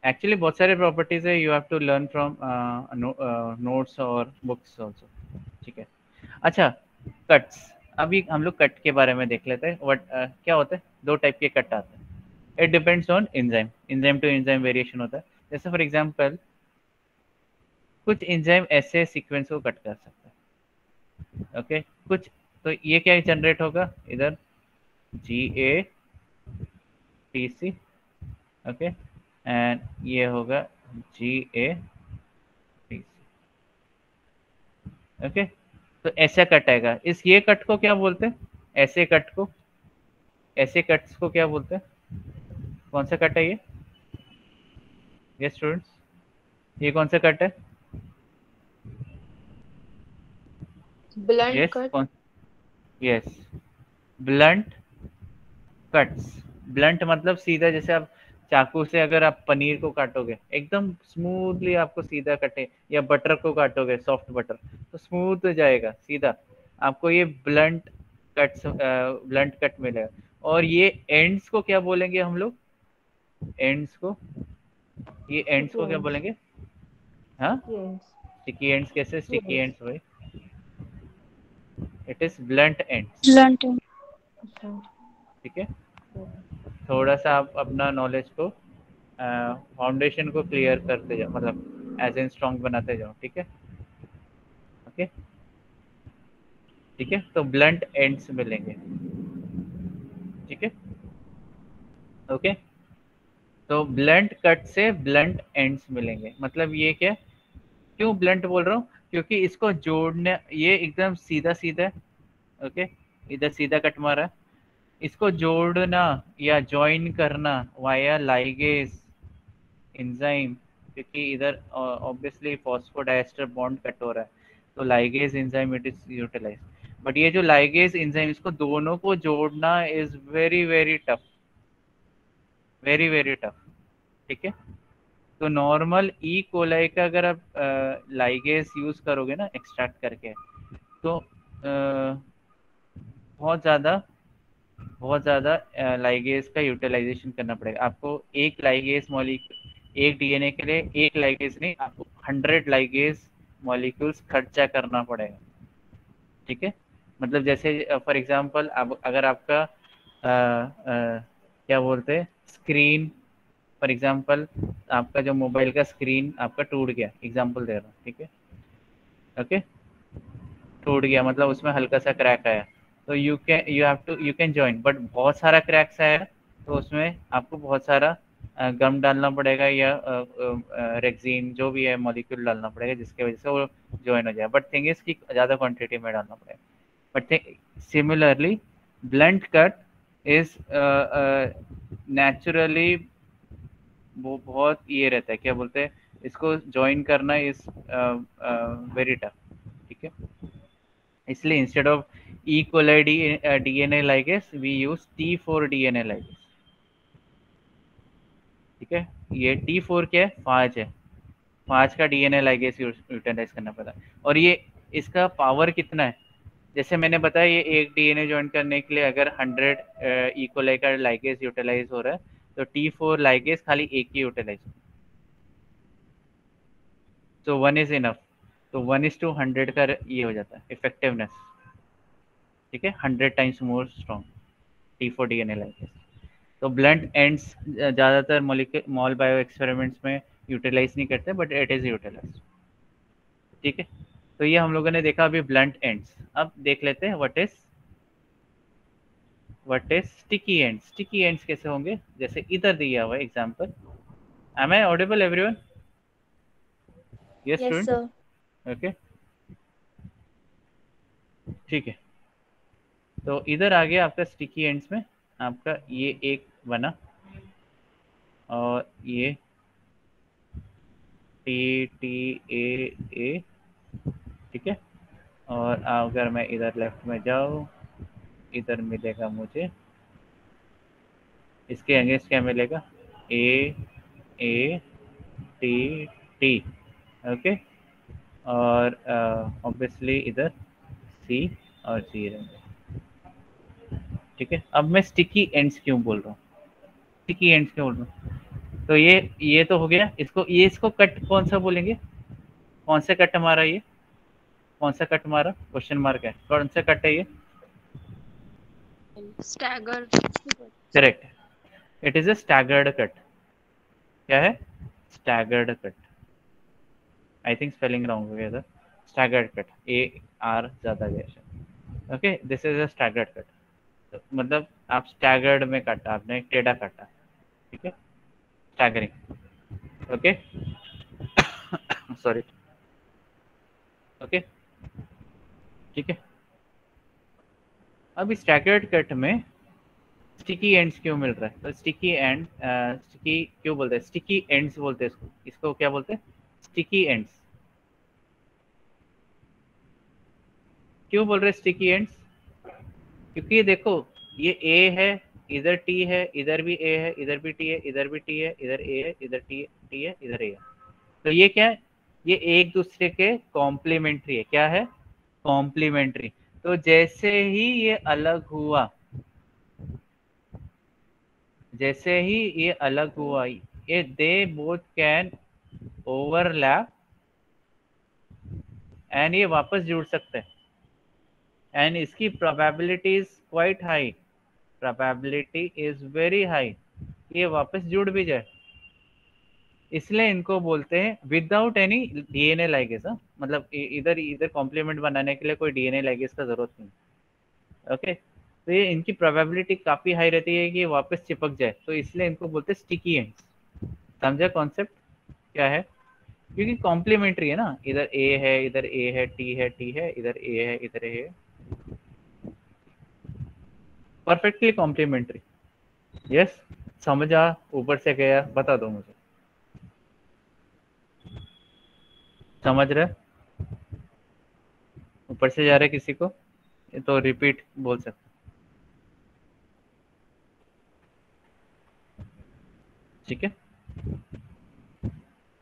एक्चुअली बहुत सारे प्रॉपर्टीज है, you have to learn from notes और बुक्स आल्सो। ठीक है, अच्छा, कट्स। अभी हम लोग कट के बारे में देख लेते हैं। व्हाट क्या होता है? दो टाइप के कट आते हैं, it depends on enzyme, enzyme to enzyme variation होता है। जैसे फॉर एग्जांपल कुछ एंजाइम ऐसे सीक्वेंस को कट कर सकता है। ओके, कुछ, तो ये क्या जनरेट होगा इधर? GATC। ओके, एंड ये होगा GATC। ओके, तो ऐसा कट आएगा। इस ये कट को क्या बोलते हैं? ऐसे कट को, ऐसे कट्स को क्या बोलते हैं? कौन सा कट है ये? ये स्टूडेंट्स, ये कौन सा कट है? Blunt yes, cut. कौन? Yes, blunt cuts. ब्लंट मतलब सीधा, जैसे आप चाकू से अगर आप पनीर को काटोगे एकदम स्मूथली, आपको सीधा कटे, या बटर को काटोगे सॉफ्ट बटर, तो स्मूथ हो जाएगा सीधा, आपको ये ब्लंट कट्स, ब्लंट कट मिलेगा। और ये एंड्स को क्या बोलेंगे हम लोग? एंड्स को, ये एंड्स को क्या Sequence. बोलेंगे? हाँ, Sequence. Sticky ends. कैसे स्टिकी Sequence. एंड्स भाई? It is blunt ends. Blunt end. अच्छा, ठीक है, okay. थोड़ा सा आप अपना नॉलेज को, फाउंडेशन को क्लियर करते जाओ, मतलब एज एन स्ट्रॉन्ग बनाते जाओ। ठीक है, ओके, ठीक है, तो ब्लंट एंड्स मिलेंगे। ठीक है, ओके, तो ब्लंट कट से ब्लंट एंड्स मिलेंगे। मतलब ये क्या, क्यों ब्लंट बोल रहा हूँ, क्योंकि इसको जोड़ने, ये एकदम सीधा सीधा है, ओके, इधर सीधा कट मारा है, इसको जोड़ना या ज्वाइन करना वाया लाइगेज एंजाइम, क्योंकि इधर ऑब्वियसली फॉस्फोडाइस्टर बॉन्ड कट हो रहा है, तो ligase enzyme it is utilize. But ये जो लाइगेज एंजाइम, इसको दोनों को जोड़ना is very very tough, very very tough. ठीक है, तो नॉर्मल ई कोलाई का अगर आप लाइगेज यूज करोगे ना एक्सट्रैक्ट करके, तो बहुत ज़्यादा बहुत ज़्यादा लाइगेज का यूटिलाइजेशन करना पड़ेगा आपको। एक लाइगेज मॉलिक्यूल, एक डीएनए के लिए एक लाइगेज नहीं, आपको 100 लाइगेज मॉलिक्यूल्स खर्चा करना पड़ेगा। ठीक है, मतलब जैसे फॉर एग्जांपल अगर आपका क्या बोलते हैं स्क्रीन, फॉर एग्जांपल आपका जो मोबाइल का स्क्रीन आपका टूट गया, एग्जांपल दे रहा हूँ, ठीक है, ओके, टूट गया मतलब उसमें हल्का सा क्रैक आया, तो यू कैन जॉइन, बट बहुत सारा क्रैक्स आया तो उसमें आपको बहुत सारा गम डालना पड़ेगा या रेक्सीन जो भी है मॉलिक्यूल डालना पड़ेगा, जिसकी वजह से वो ज्वाइन हो जाए। बट थिंग इज कि ज़्यादा क्वांटिटी में डालना पड़ेगा। But similarly blunt cut is naturally वो बहुत ये रहता है, क्या बोलते हैं इसको, ज्वाइन करना इज वेरी टफ। ठीक है, इसलिए instead of E coli DNA ligase we use T4 DNA ligase. ठीक है, ये T4 क्या है, 5 है, 5 का डीएनए लाइगेस यूटिलाइज करना पड़ा। और ये इसका पावर कितना है, जैसे मैंने बताया ये एक डीएनए ज्वाइन करने के लिए अगर 100 ई कोलाई का लाइगेस यूटिलाइज हो रहा है, तो T4 लाइगेस खाली एक ही यूटिलाइज, तो 1 इज इनफ। तो 1:100 का ये हो जाता है इफेक्टिवनेस। ठीक है, 100 times more strong T4 DNA ligase. तो ब्लंट एंड्स ज़्यादातर मॉल बायो एक्सपेरिमेंट्स में यूटिलाइज नहीं करते, बट इट इज़ यूटिलाइज। ठीक है, तो ये हम लोगों ने देखा अभी ब्लंट एंड्स। अब देख लेते हैं what is sticky ends. Sticky ends कैसे होंगे, जैसे इधर दिया हुआ example. Am I audible everyone? Yes yes student, sir. Okay, ठीक है। तो इधर आ गया आपका स्टिकी एंड्स में, आपका ये एक बना और ये T ठीक है। और अगर मैं इधर लेफ्ट में जाऊँ, इधर मिलेगा मुझे, इसके अगेंस्ट क्या मिलेगा, A T ओके, और ऑब्वियसली इधर C और C रहेंगे। ठीक है, अब मैं स्टिकी एंड्स क्यों बोल रहा हूँ, स्टिकी एंड्स क्यों बोल रहा हूँ, तो ये तो हो गया। इसको कट कौन सा बोलेंगे, कौन सा कट हमारा, ये कौन सा कट हमारा, क्वेश्चन मार्क है, कौन सा कट है ये, stagger. Correct, it is a staggered cut. क्या है, staggered cut. I think spelling wrong हो गया था, स्टैगर्ड कट, AR ज़्यादा गया। Okay, this is a staggered cut, मतलब आप स्टैगर्ड में काटा, आपने टेढ़ा काटा। ठीक है, स्टैगरिंग, ओके, सॉरी, ओके, ठीक है। अब स्टैगर्ड कट में स्टिकी एंड्स क्यों मिल रहा है, तो स्टिकी क्यों बोलते हैं, स्टिकी एंड्स बोलते हैं इसको क्या बोलते हैं, स्टिकी एंड्स। क्यों बोल रहे हैं स्टिकी एंड्स, क्योंकि देखो ये A है, इधर T है, इधर भी A है, इधर भी T है, इधर भी T है, इधर A है, इधर T है, इधर A है। तो ये क्या है, ये एक दूसरे के कॉम्प्लीमेंट्री है। क्या है, कॉम्प्लीमेंट्री। तो जैसे ही ये अलग हुआ, ये they both can overlap and ये वापस जुड़ सकते हैं, एंड इसकी probability is quite high, probability is very high, ये वापस जुड़ भी जाए। इसलिए इनको बोलते हैं विदाउट एनी डीएनए लाइगेस। मतलब इधर कॉम्प्लीमेंट बनाने के लिए कोई डीएनए लाइगेस का जरूरत नहीं। ओके, तो ये इनकी प्रोबेबिलिटी काफ़ी हाई रहती है कि ये वापस चिपक जाए, तो इसलिए इनको बोलते हैं स्टिकी एंड्स। समझा कॉन्सेप्ट क्या है? क्योंकि कॉम्प्लीमेंट्री है ना, इधर ए है, इधर ए है, टी है, टी है, इधर ए है, इधर ए है, परफेक्टली कॉम्प्लीमेंट्री। यस, समझा? ऊपर से गया, बता दो मुझे, समझ रहे? ऊपर से जा रहे किसी को तो रिपीट बोल सकते। ठीक है,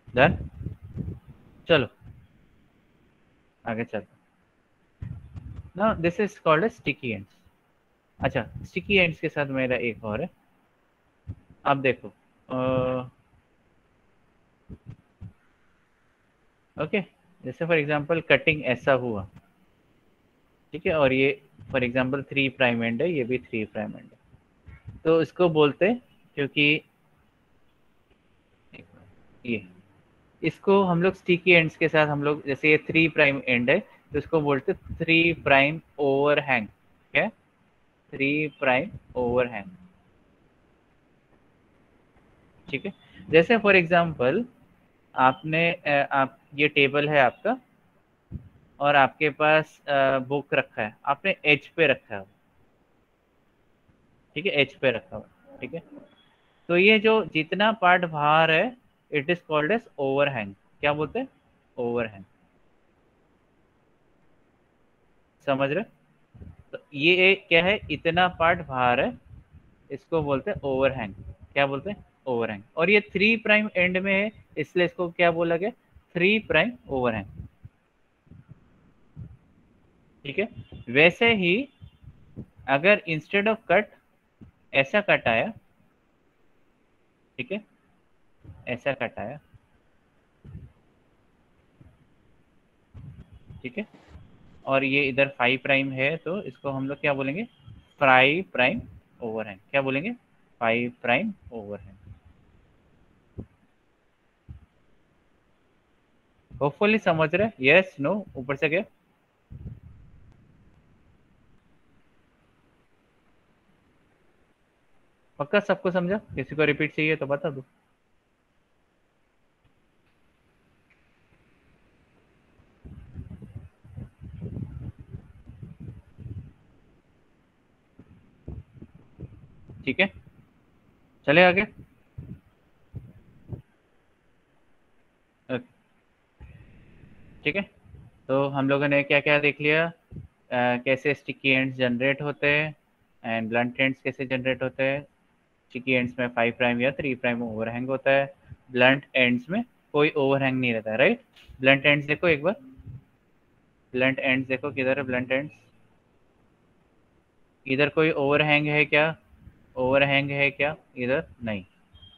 डन। चलो आगे चलते। ना this is called sticky ends. अच्छा, स्टिकी एंड्स के साथ मेरा एक और है। आप देखो, ओके, जैसे फॉर एग्जांपल कटिंग ऐसा हुआ, ठीक है, और ये फॉर एग्जांपल 3 प्राइम एंड है, ये भी 3 प्राइम एंड है, तो इसको बोलते, क्योंकि ये इसको हम लोग स्टिकी एंड्स के साथ हम लोग, जैसे ये 3 प्राइम एंड है तो इसको बोलते 3 प्राइम ओवरहैंग। क्या? 3 प्राइम ओवरहैंग। ठीक है, जैसे फॉर एग्जांपल आपने आप ये टेबल है आपका और आपके पास बुक रखा है, आपने एज पे रखा है, ठीक है, एज पे रखा हुआ, ठीक है, तो ये जो जितना पार्ट बाहर है it is called as overhang. क्या बोलते हैं? ओवरहैंग। समझ रहे? तो ये एक क्या है, इतना पार्ट बाहर है, इसको बोलते हैं ओवरहैंग। क्या बोलते हैं? ओवरहैंग। और ये 3 प्राइम एंड में है, इसलिए इसको क्या बोला गया? 3 प्राइम ओवरहैंग। ठीक है, वैसे ही अगर इंस्टेड ऑफ कट ऐसा कट आया, ठीक है, ऐसा कट आया, ठीक है, और ये इधर 5 प्राइम है, तो इसको हम लोग क्या बोलेंगे? 5 प्राइम ओवरहैंग। क्या बोलेंगे? 5 प्राइम ओवरहैंग। होपफुली समझ रहे? यस, नो, ऊपर से गया? पक्का सबको समझा? किसी को रिपीट चाहिए तो बता दो। ठीक है, चले आगे। ठीक है, तो हम लोगों ने क्या क्या देख लिया, कैसे स्टिकी एंड्स जनरेट होते हैं एंड ब्लंट एंड्स कैसे जनरेट होते हैं। स्टिकी एंड्स में 5 प्राइम या 3 प्राइम ओवरहैंग होता है, ब्लंट एंड्स में कोई ओवरहैंग नहीं रहता है, राइट? ब्लंट एंड्स देखो एक बार, ब्लंट एंड्स देखो किधर है ब्लंट एंड्स, इधर कोई ओवरहैंग है क्या? ओवरहैंग है क्या इधर? नहीं,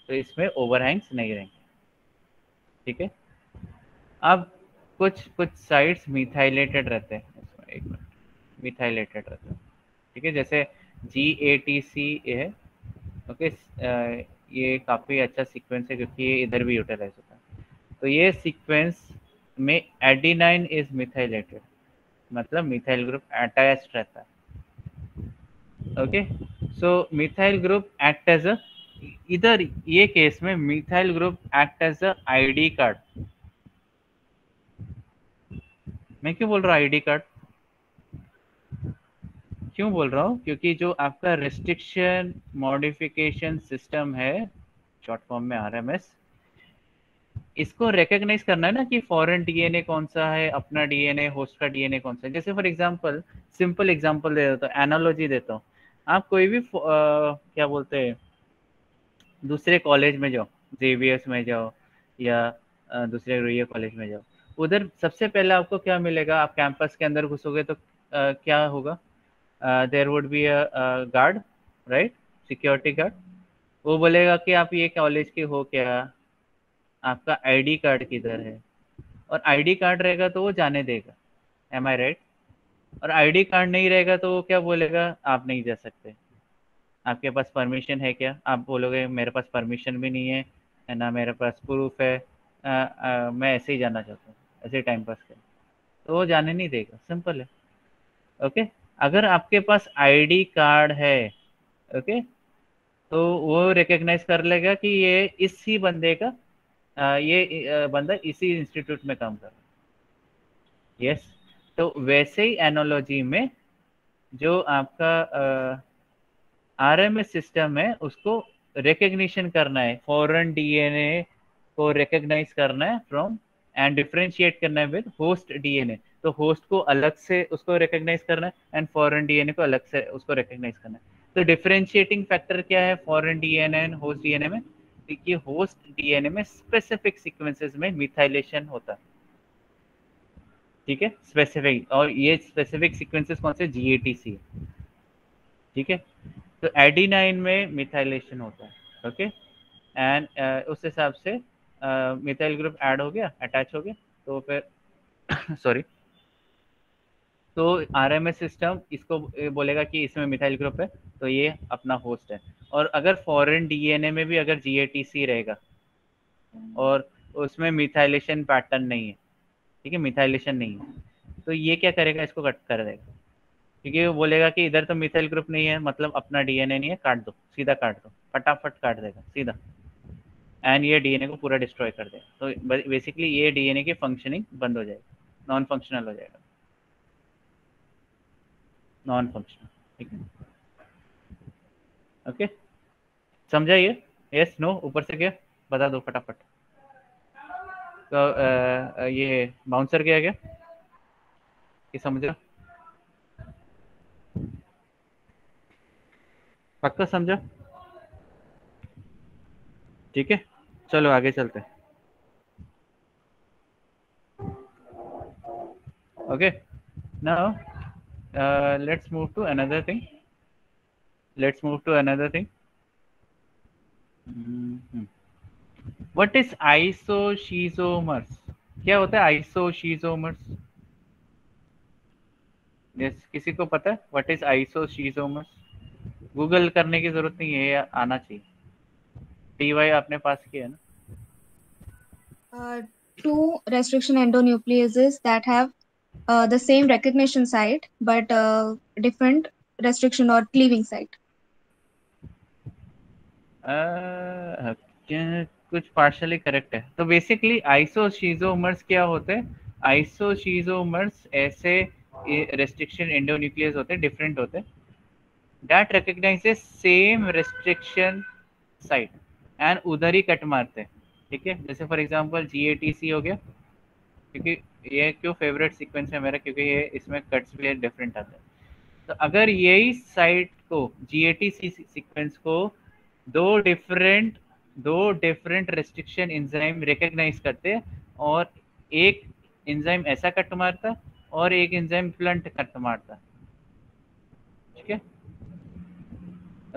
तो इसमें ओवरहैंग्स नहीं रहेंगे। ठीक है, अब कुछ कुछ साइड्स मिथाइलेटेड रहते हैं इसमें, एक मिनट, मिथाइलेटेड रहते हैं, ठीक है, जैसे GATC है, ओके, ये काफ़ी अच्छा सीक्वेंस है क्योंकि ये इधर भी यूटिलाइज होता है। तो ये सीक्वेंस में एडिनाइन इज मिथाइलेटेड, मतलब मिथाइल ग्रुप अटैच्ड रहता है। Okay, so methyl group act as a, इधर ये केस में methyl group act as a ID card. मैं क्यों बोल रहा हूँ ID कार्ड? क्यों बोल रहा हूँ? क्योंकि जो आपका रेस्ट्रिक्शन मॉडिफिकेशन सिस्टम है, शॉर्ट फॉर्म में RMS, इसको रिकॉग्नाइज करना है ना कि फॉरेन DNA कौन सा है, अपना DNA, होस्ट का DNA कौन सा है। जैसे फॉर एग्जांपल, सिंपल एग्जांपल दे देता हूँ, एनालॉजी देता हूँ। आप कोई भी क्या बोलते हैं, दूसरे कॉलेज में जाओ, JVS में जाओ या दूसरे रोइया कॉलेज में जाओ, उधर सबसे पहले आपको क्या मिलेगा? आप कैंपस के अंदर घुसोगे तो क्या होगा? There would be a guard, right, security guard. वो बोलेगा कि आप ये कॉलेज के हो क्या, आपका ID कार्ड किधर है, और ID कार्ड रहेगा तो वो जाने देगा। एम आई राइट? और ID कार्ड नहीं रहेगा तो वो क्या बोलेगा? आप नहीं जा सकते। आपके पास परमिशन है क्या? आप बोलोगे मेरे पास परमिशन भी नहीं है ना मेरे पास प्रूफ है, मैं ऐसे ही जाना चाहता हूँ, ऐसे टाइम पास कर, तो वो जाने नहीं देगा। सिंपल है। ओके, अगर आपके पास आईडी कार्ड है, ओके, तो वो रिकग्नाइज कर लेगा कि ये इसी बंदे का ये बंदा इसी इंस्टीट्यूट में काम कर रहा है। यस, तो वैसे ही एनोलॉजी में जो आपका आरएमएस सिस्टम है उसको रिकग्निशन करना है, फॉरेन डीएनए को रिकग्नाइज करना है फ्रॉम एंड डिफरेंशिएट करना है विद होस्ट डीएनए। तो होस्ट को अलग से उसको रिकग्नाइज करना है एंड फॉरेन डीएनए को अलग से उसको रिकग्नाइज करना है। तो डिफरेंशिएटिंग फैक्टर क्या है foreign DNA and host DNA में? देखिए होस्ट डीएनए में स्पेसिफिक सीक्वेंसेस में मिथाइलेशन होता है, ठीक है, स्पेसिफिक, और ये स्पेसिफिक सीक्वेंसेस कौन से? जीएटीसी है, ठीक है। तो एडिनाइन में मिथाइलेशन होता है, ओके, एंड उस हिसाब से मिथाइल ग्रुप ऐड हो गया, अटैच हो गया, तो फिर सॉरी, तो आरएमएस सिस्टम इसको बोलेगा कि इसमें मिथाइल ग्रुप है, तो ये अपना होस्ट है। और अगर फॉरेन डीएनए में भी अगर जीएटीसी रहेगा और उसमें मिथाइलेशन पैटर्न नहीं है, ठीक है, मिथाइलेशन नहीं है, तो ये क्या करेगा? इसको कट कर देगा, क्योंकि वो बोलेगा कि इधर तो मिथाइल ग्रुप नहीं है, मतलब अपना डीएनए नहीं है, काट दो, सीधा काट दो, फटाफट काट देगा सीधा, एंड ये डीएनए को पूरा डिस्ट्रॉय कर देगा। तो बेसिकली ये डीएनए की फंक्शनिंग बंद हो जाएगी, नॉन फंक्शनल हो जाएगा, नॉन फंक्शनल, ठीक है, ओके, समझा ये? यस, नो, ऊपर से क्या बता दो फटाफट। तो ये बाउंसर क्या गया कि समझा? पक्का समझा? ठीक है, चलो आगे चलते हैं। Okay, now let's move to another thing. Let's move to another thing. What is isochezomers? क्या होता है आइसोशीजोमर्स? यस, किसी को पता है व्हाट इज आइसोशीजोमर्स? गूगल करने की जरूरत नहीं है, ये आना चाहिए। टीवाई आपने पास किया है ना? Two restriction endonucleases that have the same recognition site but different restriction or cleaving site. कुछ पार्शली करेक्ट है। तो बेसिकली आइसोशीजोमर्स क्या होते हैं? आइसोशीजोमर्स ऐसे रेस्ट्रिक्शन एंडोन्यूक्लियस होते हैं, डिफरेंट होते हैं, that recognises same restriction site and उधर ही कट मारते हैं, ठीक है। जैसे फॉर एग्जांपल जीएटीसी हो गया, क्योंकि ये क्यों फेवरेट सीक्वेंस है मेरा, क्योंकि ये इसमें कट्स भी डिफरेंट आते हैं। तो अगर यही साइट को जीएटीसी सीक्वेंस को दो डिफरेंट रेस्ट्रिक्शन एंजाइम रिकॉग्नाइज करते हैं, और एक एंजाइम ऐसा कट मारता और एक एंजाइम ब्लंट कट मारता, ठीक है,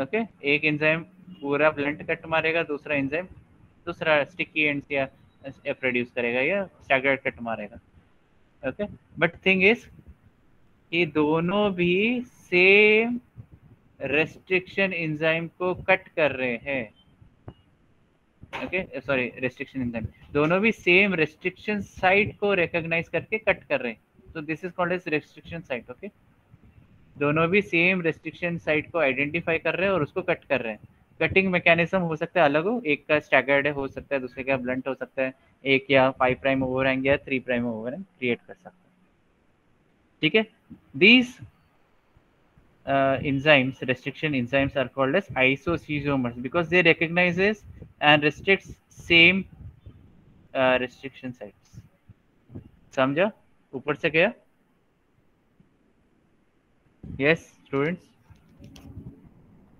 ओके। एक एंजाइम पूरा ब्लंट कट मारेगा, दूसरा एंजाइम दूसरा स्टिकी एंड या प्रोड्यूस करेगा या स्टैगर्ड कट मारेगा, ओके। बट थिंग इज कि दोनों भी सेम रेस्ट्रिक्शन एंजाइम को कट कर रहे हैं, ओके, सॉरी, रेस्ट्रिक्शन एंजाइम दोनों भी सेम रेस्ट्रिक्शन साइट को रिकॉग्नाइज करके कट कर रहे हैं, तो this is called as restriction site, okay. दोनों भी सेम रेस्ट्रिक्शन साइट को आइडेंटिफाई कर रहे हैं और उसको कट कर रहे हैं। कटिंग मैकेनिज्म हो सकता है अलग हो, एक का स्टैगर्ड हो सकता है, दूसरे का ब्लंट हो सकता है, एक या 5 प्राइम ओवरहैंग या 3 प्राइम ओवरहैंग क्रिएट कर सकता है, ठीक है। These enzymes, restriction enzymes are called as isochezomers because they recognizes and restricts same restriction sites. समझा? ऊपर से गया? यस स्टूडेंट्स,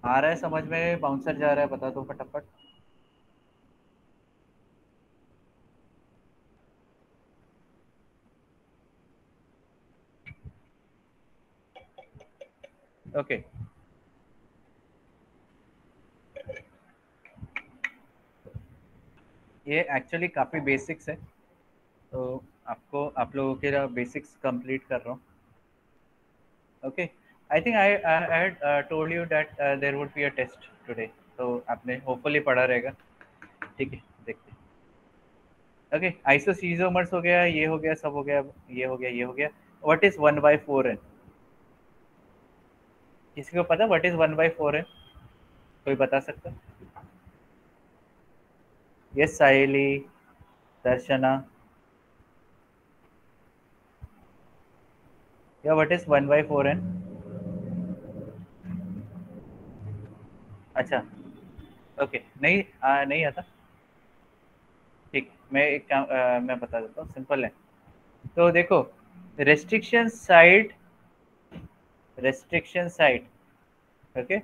आ रहा है समझ में? बाउंसर जा रहा है, बता दो फटाफट। ओके, ये एक्चुअली काफ़ी बेसिक्स है, तो आप लोगों के बेसिक्स कंप्लीट कर रहा हूँ, okay. I think I had told you that there would be a test today, तो आपने होपफुली पढ़ा रहेगा, ठीक है, देखते हैं। ओके, आइसोसीजोमर्स हो गया, ये हो गया, सब हो गया, ये हो गया, ये हो गया। What is 1/4n? किसी को पता व्हाट इज 1/4 है? कोई बता सकता? यस साहिली, दर्शना, या व्हाट इज 1/4 है? अच्छा, ओके, नहीं नहीं आता। ठीक, मैं एक काम मैं बता देता हूँ, सिंपल है। तो देखो, restriction site, okay,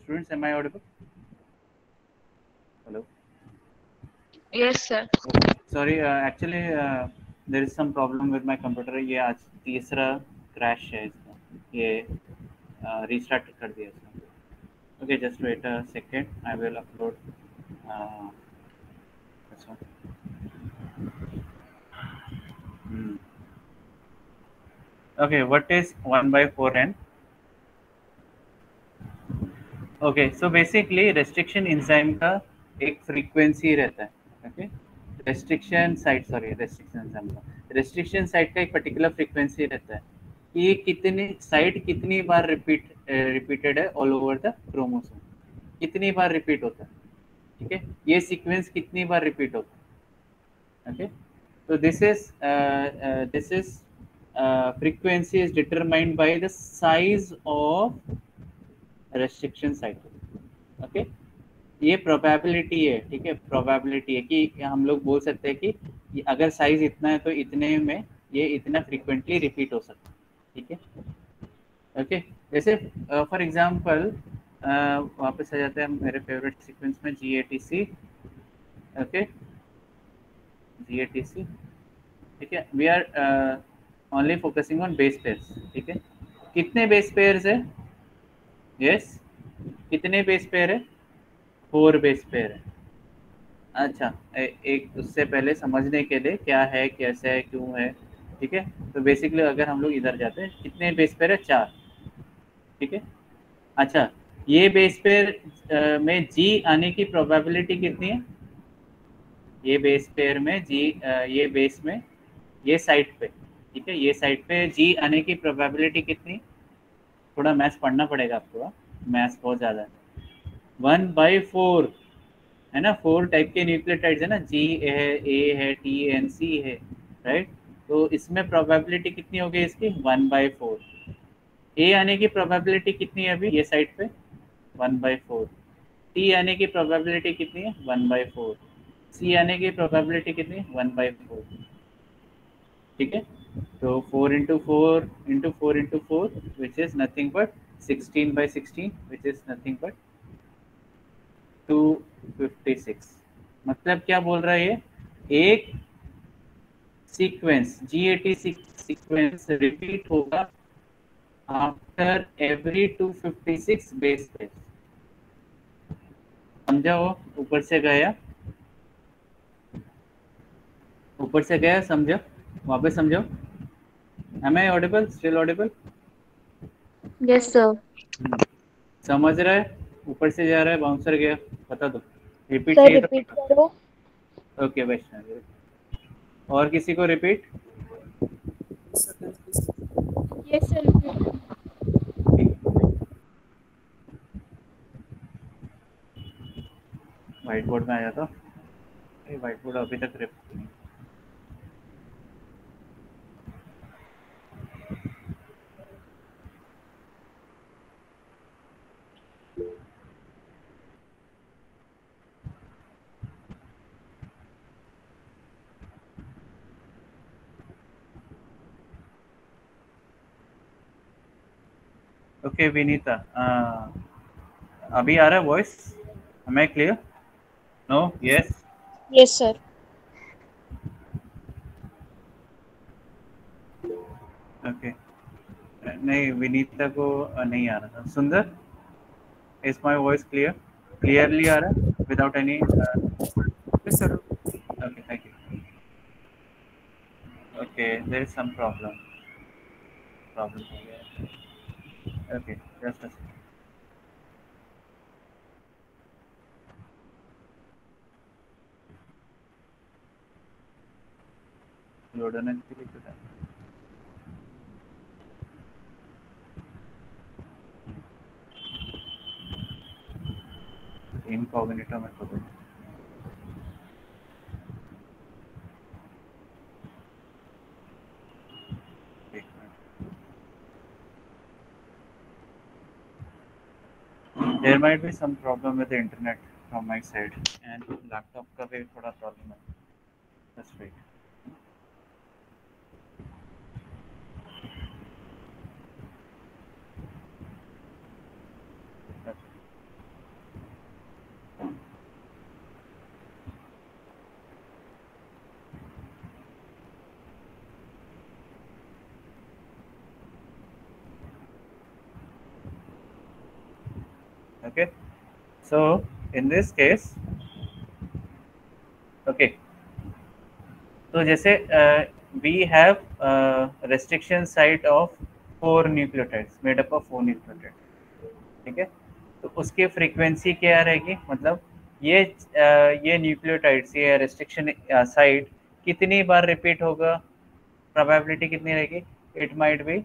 students, am I audible? Hello. Yes, sir. Sorry, actually there is some problem with my computer. ये आज तीसरा क्रैश है इसका, ये रीस्टार्ट कर दिया इसका। Okay, just wait a second, I will upload this one. Okay, what is 1/4n? Okay, so basically restriction enzyme का एक फ्रीक्वेंसी रहता है। ओके, रेस्ट्रिक्शन साइट का एक पर्टिकुलर फ्रीक्वेंसी रहता है कि ये कितनी साइट कितनी बार रिपीटेड है ऑल ओवर द क्रोमोसोम, कितनी बार रिपीट होता है। ठीक है, ये सीक्वेंस कितनी बार रिपीट होता है। ओके, तो this is frequency is determined by the size of restriction site. Okay, ये प्रोबेबिलिटी है। ठीक है, प्रोबेबिलिटी है कि हम लोग बोल सकते हैं कि अगर साइज इतना है तो इतने में ये इतना फ्रीक्वेंटली रिपीट हो सकता है। ठीक है, ओके, जैसे फॉर एग्जांपल वापस आ जाते हैं मेरे फेवरेट सीक्वेंस में, GATC। ओके, GATC, ठीक है, we are only focusing on base pairs. ठीक है, कितने बेस पेयर्स है? यस, कितने बेस पेयर है? 4 बेस पेयर है। अच्छा, एक उससे पहले समझने के लिए क्या है, कैसे है, क्यों है। ठीक है, तो बेसिकली अगर हम लोग इधर जाते हैं, कितने बेस पेयर है? 4। ठीक है, अच्छा, ये बेस पेयर में जी आने की प्रोबेबिलिटी कितनी है? ये बेस पेयर में जी, ये बेस में, ये साइड पे, ठीक है, ये साइड पे जी आने की प्रोबेबिलिटी कितनी? थोड़ा मैथ्स पढ़ना पड़ेगा आपको, मैथ्स बहुत ज़्यादा है। 1/4 है ना, 4 टाइप के न्यूक्लियोटाइड्स है ना, जी है, ए है, टी एन सी है, राइट। तो इसमें प्रोबेबिलिटी कितनी हो गई इसकी? 1/4। ए आने की प्रोबेबिलिटी कितनी है अभी ये साइड पे? 1/4। टी आने की प्रोबेबिलिटी कितनी है? 1/4। सी आने की प्रोबेबिलिटी कितनी है? 1/4। ठीक है, So 4 into 4 into 4 into 4, which is nothing but 16 by 16, which is nothing but 256. मतलब क्या बोल रहा है ये? एक सीक्वेंस GAT सीक्वेंस रिपीट होगा आफ्टर एवरी 256 बेस पेयर. समझा हो? ऊपर से गया, ऊपर से गया, समझो, वापस समझो. Am I audible? Still audible? Yes, sir. समझ रहा है? ऊपर से जा रहा है, बाउंसर गया, बता दो. रिपीट सर चाहिए रिपीट तो करो. ओके वैष्णव. और किसी को repeat? Yes, sir. Repeat. White board में आ जाता. व्हाइट बोर्ड अभी तक रिपीट नहीं. ओके विनीता, अभी आ रहा है voice? Am I clear? No? Yes? Yes, sir. Okay. नहीं, विनीता को नहीं आ रहा था. Sundar, is my voice clear? Clearly आ रहा है without any? Yes, sir. Okay, thank you. Okay, there is some problem हो गया. Okay, just a second. जोड़ने के लिए क्या? इनकॉग्निटो में खोलो. एक minute. There might be some problem with the internet from my side and laptop का भी थोड़ा प्रॉब्लम है. Just wait. Okay, so in this case, okay, तो जैसे we have restriction site of 4 nucleotides made up of 4 nucleotides. ठीक है, तो उसकी फ्रीक्वेंसी क्या रहेगी? मतलब ये न्यूक्लियोटाइड्स, ये रेस्ट्रिक्शन साइट कितनी बार रिपीट होगा? प्रोबेबिलिटी कितनी रहेगी? It might be,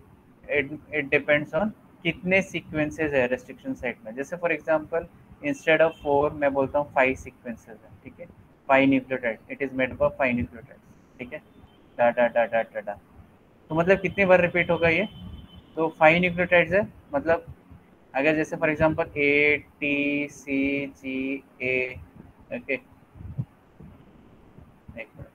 it depends on कितने सीक्वेंसेस है रेस्ट्रिक्शन साइट में. जैसे फॉर एग्जांपल इंस्टेड ऑफ 4 मैं बोलता हूँ 5 सीक्वेंसेस है. ठीक है, 5 nucleotide, it is made up of 5 nucleotide. ठीक है, डा डा डा डा डा डा. तो मतलब कितनी बार रिपीट होगा ये? तो 5 न्यूक्लियोटाइड्स है, मतलब अगर जैसे for example A T C G A. Okay, एक मिनट.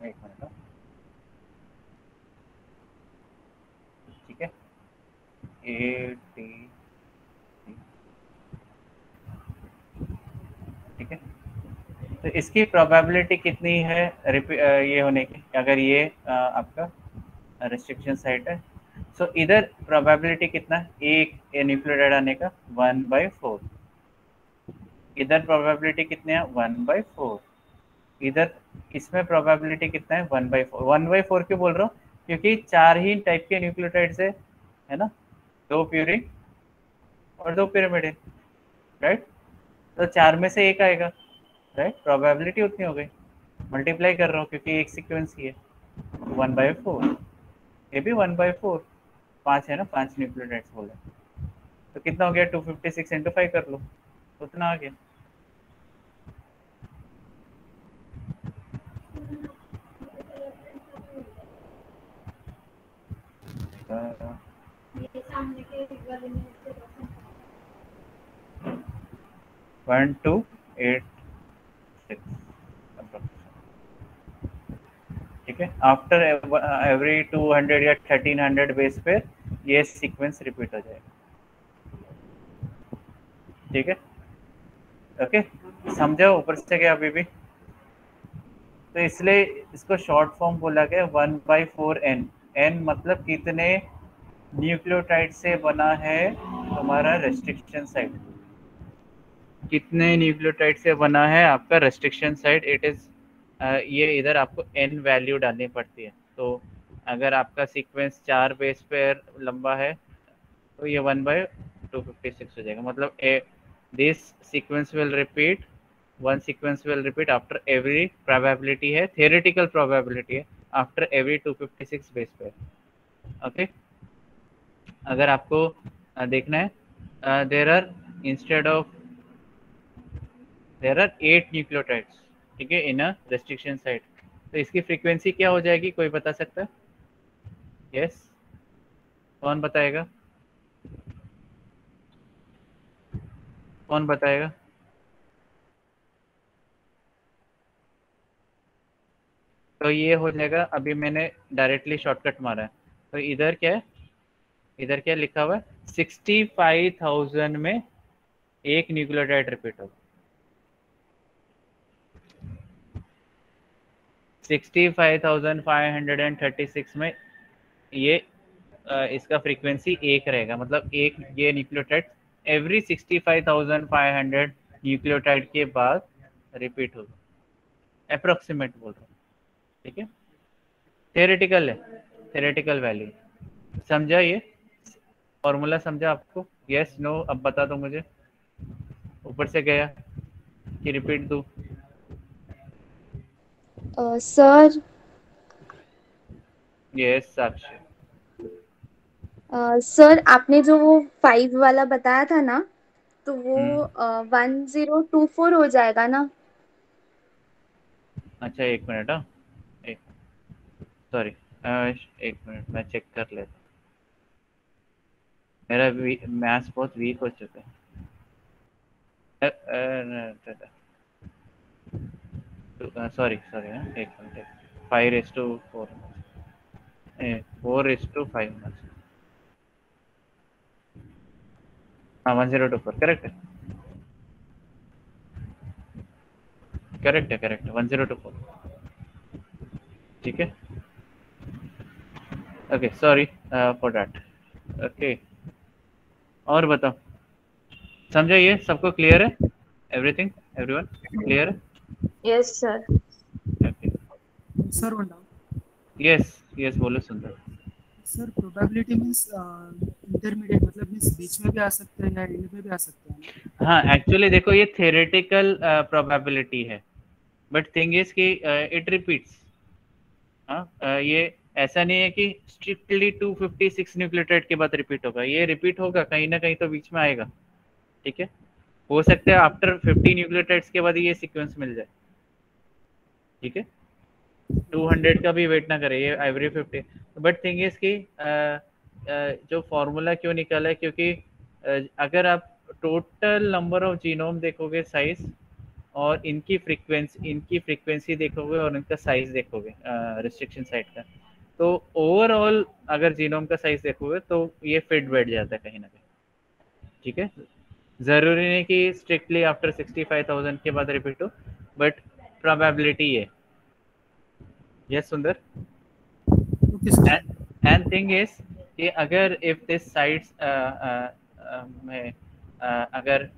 एक मिनट. ठीक है, ए टी, ठीक है. तो इसकी प्रोबेबिलिटी कितनी है ये होने की, अगर ये आपका रेस्ट्रिक्शन साइट है? सो इधर प्रोबेबिलिटी कितना है? एक न्यूक्लियोटाइड आने का 1/4. इधर प्रोबेबिलिटी कितने हैं? 1/4. इधर इसमें प्रोबेबिलिटी कितना है? 1/4. 1/4 क्यों बोल रहा हूँ? क्योंकि 4 ही टाइप के न्यूक्लियोटाइड्स है ना, 2 प्यूरिन और 2 पिरिमिडिन, राइट? तो 4 में से एक आएगा, राइट? प्रोबेबिलिटी उतनी हो गई, मल्टीप्लाई कर रहा हूँ क्योंकि एक सीक्वेंस ही है. 1/4, ये भी 1/4. 5 है ना, 5 न्यूक्लियोटाइड्स बोले, तो कितना हो गया? 256 इंटू 5 कर लो, उतना आ गया. One two eight six. ठीक है, आफ्टर एवरी 200 या 1300 बेस पे ये सीक्वेंस रिपीट हो जाएगा। ठीक है, ओके, समझो ऊपर से क्या अभी भी? तो इसलिए इसको शॉर्ट फॉर्म बोला गया 1/4n। n मतलब कितने न्यूक्लियोटाइड से बना है तुम्हारा रेस्ट्रिक्शन साइट, कितने न्यूक्लियोटाइड से बना है आपका रेस्ट्रिक्शन साइट। इट इज ये इधर आपको n वैल्यू डालनी पड़ती है। तो अगर आपका सीक्वेंस 4 बेस पेयर लंबा है तो ये 1/256 हो जाएगा। मतलब this sequence will repeat, one sequence will repeat after every probability है, theoretical probability है, after every 256 base pair। Okay, अगर आपको देखना है there are instead of there are 8 nucleotides, ठीक है, in a restriction site, तो इसकी फ्रीक्वेंसी क्या हो जाएगी, कोई बता सकता है? यस, कौन बताएगा, कौन बताएगा? तो ये हो जाएगा, अभी मैंने डायरेक्टली शॉर्टकट मारा है, तो इधर क्या है, इधर क्या लिखा हुआ है, 65,000 में एक न्यूक्लियोटाइड रिपीट होगा। 65,536 में ये इसका फ्रीक्वेंसी 1 रहेगा, मतलब एक ये न्यूक्लियोटाइड एवरी 65,500 न्यूक्लियोटाइड के बाद रिपीट होगा, अप्रोक्सीमेट बोल रहा हूँ। ठीक है, थियोरेटिकल है, थियोरेटिकल वैल्यू। समझा ये फॉर्मूला, समझा आपको? यस नो, अब बता दो मुझे, ऊपर से गया कि रिपीट दूं? सर यस साक्षी। सर आपने जो वो 5 वाला बताया था ना, तो वो 1024 हो जाएगा ना? अच्छा एक मिनट, हाँ एक, सॉरी, एक मिनट मैं चेक कर लेता, मेरा मैथ्स बहुत वीक हो चुका है। सॉरी सॉरी, एक मिनट, 5:4, 4:5, हाँ 1024 करेक्ट है, करेक्ट है, करेक्ट है 1024। ठीक है, okay, sorry for that. Okay, और बताओ, समझा ये सबको? क्लियर है? एवरीथिंग, एवरीवन क्लियर है? Yes, sir. Okay, sir one doubt. Yes yes, बोलो सुंदर। सर प्रोबेबिलिटी मीन्स इंटरमीडिएट, मतलब मीन्स बीच में भी आ सकते हैं या एंड में भी आ सकते हैं ना? हाँ एक्चुअली देखो, ये थियोरेटिकल प्रोबेबिलिटी है, बट थिंग इज कि इट रिपीट्स। हाँ, ये ऐसा नहीं है कि स्ट्रिक्टली 256 न्यूक्लियोटाइड के बाद रिपीट होगा, ये रिपीट होगा कहीं ना कहीं तो बीच में आएगा। ठीक है, हो सकता है आफ्टर 50 न्यूक्लियोटाइड्स के बाद ये सीक्वेंस मिल जाए। ठीक है, 200 का भी वेट ना करे ये एवरी 50। बट थिंग इज कि जो फॉर्मूला क्यों निकाला है, क्योंकि अगर आप टोटल नंबर ऑफ जीनोम देखोगे साइज, और इनकी फ्रीक्वेंसी देखोगे और इनका साइज देखोगे रिस्ट्रिक्शन साइट का, तो ओवरऑल अगर जीनोम का साइज देखोगे तो ये फिट बैठ जाता है कहीं ना कहीं। ठीक है, जरूरी नहीं कि स्ट्रिक्टली आफ्टर 65,000 के बाद रिपीट हो, बट प्रोबेबिलिटी है। यस सुंदर। Okay sir. And thing is कि अगर इफ दिस साइट्स में अगर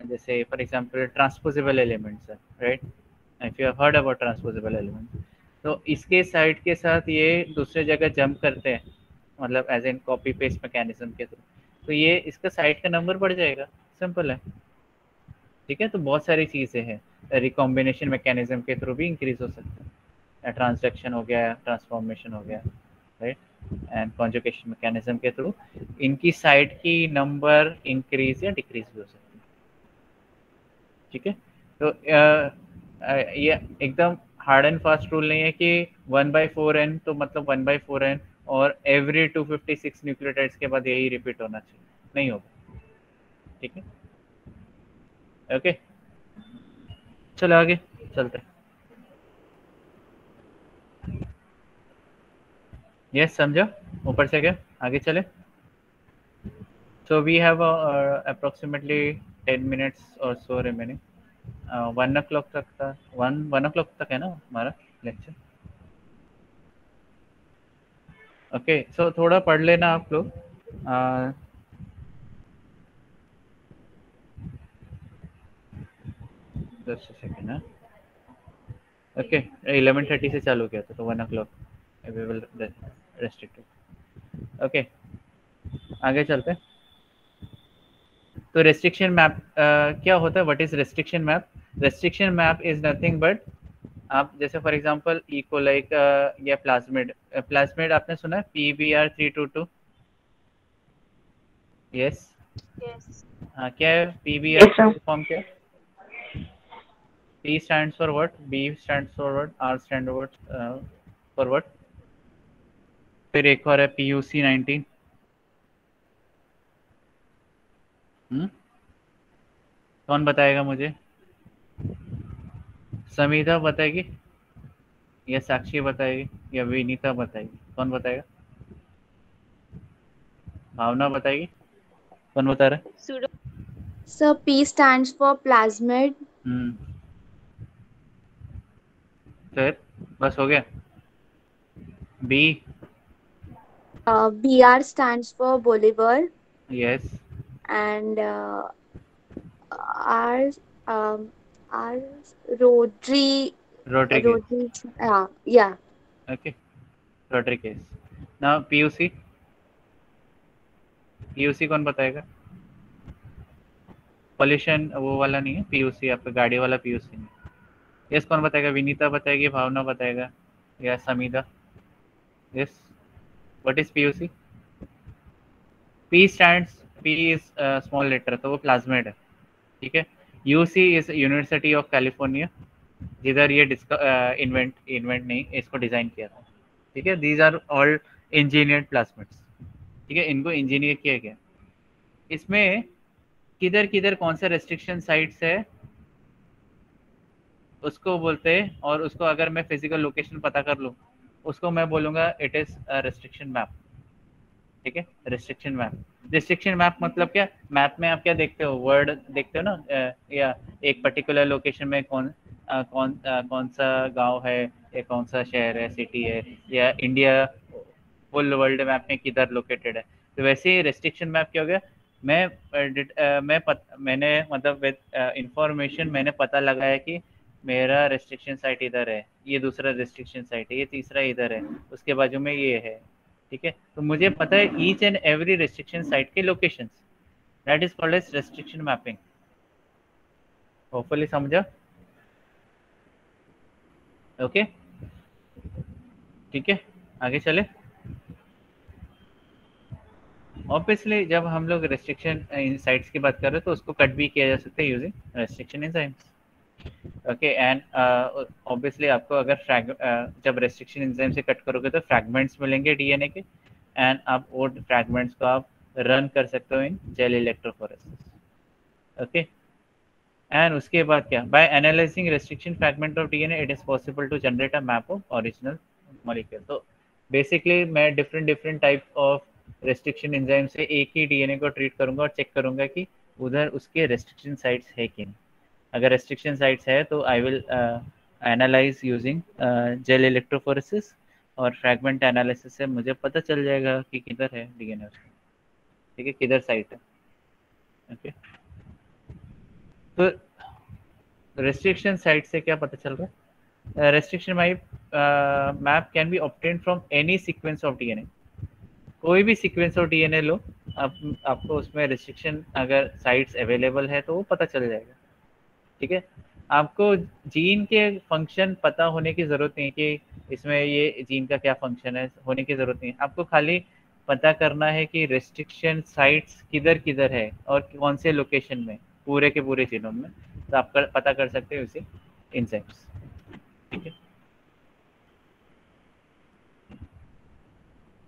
जैसे फॉर एग्जांपल ट्रांसपोजेबल एलिमेंट्स है, right, if you have heard about transposable elements, तो इसके साइट के साथ ये दूसरे जगह जंप करते हैं, मतलब as in copy paste mechanism के थ्रू, तो ये इसका साइट का नंबर बढ़ जाएगा, सिंपल है। ठीक है, तो बहुत सारी चीज़ें हैं, रिकॉम्बिनेशन मैकेनिज्म के थ्रू भी इंक्रीज हो सकता है, ट्रांसडक्शन हो गया, ट्रांसफॉर्मेशन हो गया, राइट, एंड कॉन्जुगेशन मैकेनिज्म के थ्रू इनकी साइट की नंबर इंक्रीज या डिक्रीज भी हो सकती है। ठीक है, तो ये एकदम हार्ड एंड फास्ट रूल नहीं है कि 1/4n तो मतलब 1/4n और एवरी 256 न्यूक्लियोटाइड्स के बाद यही रिपीट होना चाहिए, नहीं होगा। ठीक है, ओके, चलो आगे चलते हैं। यस समझो ऊपर से क्या आगे चले. So we have approximately 10 minutes or so remaining. 1 o'clock तक था 1 o'clock तक है ना हमारा लेक्चर. ओके सो थोड़ा पढ़ लेना आप लोग. just a second. ओके 11:30 से चालू किया था तो 1 o'clock we will restrict it. Okay आगे चलते हैं. तो रेस्ट्रिक्शन मैप क्या होता है? What is restriction map? Restriction map is nothing but आप जैसे फॉर एग्जांपल इकोलाइक या प्लाज्मिड. प्लाज्मिड आपने सुना है PBr322. यस हाँ क्या है PBr फॉर्म क्या है? P stands for what? B stands for what? R stands for what? For what? फिर एक और है PUC19. कौन बताएगा मुझे? समीता बताएगी या साक्षी बताएगी या विनीता बताएगी? कौन बताएगा? भावना बताएगी? कौन बता रहा है? Sir, P stands for plasmid. फिर बस हो गया. B. BR stands for Bolivar. Yes. And R Rodriguez. Yeah. Okay. Rodriguez. Now PUC. PUC कौन बताएगा? पॉल्यूशन वो वाला नहीं है PUC, आपका गाड़ी वाला PUC नहीं. यस कौन बताएगा? विनीता बताएगी, भावना बताएगा या Samida? Yes what is PUC? P is small letter तो वो प्लाज्मिड है. ठीक है. UC is University of California जिधर ये इन्वेंट नहीं इसको डिजाइन किया था. ठीक है. These are all engineered plasmids. ठीक है. इनको इंजीनियर किया गया. इसमें किधर किधर कौन सा रेस्ट्रिक्शन साइट्स है उसको बोलते हैं. और उसको अगर मैं फिजिकल लोकेशन पता कर लूँ उसको मैं बोलूँगा इट इज रेस्ट्रिक्शन मैप. ठीक है. Restriction map. रेस्ट्रिक्शन मैप मतलब क्या? मैप में आप क्या देखते हो? वर्ड देखते हो ना. या एक पर्टिकुलर लोकेशन में कौन सा गांव है या कौन सा शहर है, सिटी है, या इंडिया फुल वर्ल्ड मैप में किधर लोकेटेड है. तो वैसे ही रेस्ट्रिक्शन मैप क्या हो गया? मैंने मतलब विद इंफॉर्मेशन मैंने पता लगाया कि मेरा रेस्ट्रिक्शन साइट इधर है, ये दूसरा रेस्ट्रिक्शन साइट है, ये तीसरा इधर है, उसके बाजू में ये है. ठीक है. तो मुझे पता है each and every restriction site के locations. That is called as restriction mapping. Hopefully समझा? ओके ठीक है. आगे चले. ऑब्वियसली जब हम लोग रेस्ट्रिक्शन साइट्स की बात कर रहे हैं तो उसको कट भी किया जा सकता है using restriction enzymes. Okay. And obviously आपको अगर जब रेस्ट्रिक्शन एंजाइम से कट करोगे तो फ्रैगमेंट्स मिलेंगे डीएनए के. एंड आप वो फ्रैगमेंट्स को आप रन कर सकते हो in gel electrophoresis. Okay. And उसके बाद क्या? By analyzing restriction fragment of DNA it is possible to generate a map of original molecule. तो बेसिकली मैं different type of restriction enzyme से एक ही डीएनए को ट्रीट करूंगा और चेक करूंगा कि उधर उसके रेस्ट्रिक्शन साइट्स है कि नहीं. अगर रेस्ट्रिक्शन साइट्स है तो I will analyse using gel electrophoresis और फ्रैगमेंट एनालिसिस से मुझे पता चल जाएगा कि किधर है डीएनए उसका. ठीक है. किधर साइट है. ओके. तो रेस्ट्रिक्शन साइट से क्या पता चल रहा है? Restriction map can be obtained from any sequence of DNA. कोई भी सीक्वेंस ऑफ डीएनए लो, आपको उसमें रेस्ट्रिक्शन अगर साइट्स अवेलेबल है तो वो पता चल जाएगा. ठीक है. आपको जीन के फंक्शन पता होने की ज़रूरत नहीं कि इसमें ये जीन का क्या फंक्शन है, होने की ज़रूरत नहीं. आपको खाली पता करना है कि रेस्ट्रिक्शन साइट्स किधर किधर है और कौन से लोकेशन में पूरे के पूरे जीनोम में. तो आप पता कर सकते हो उसे एंजाइम्स. ठीक है.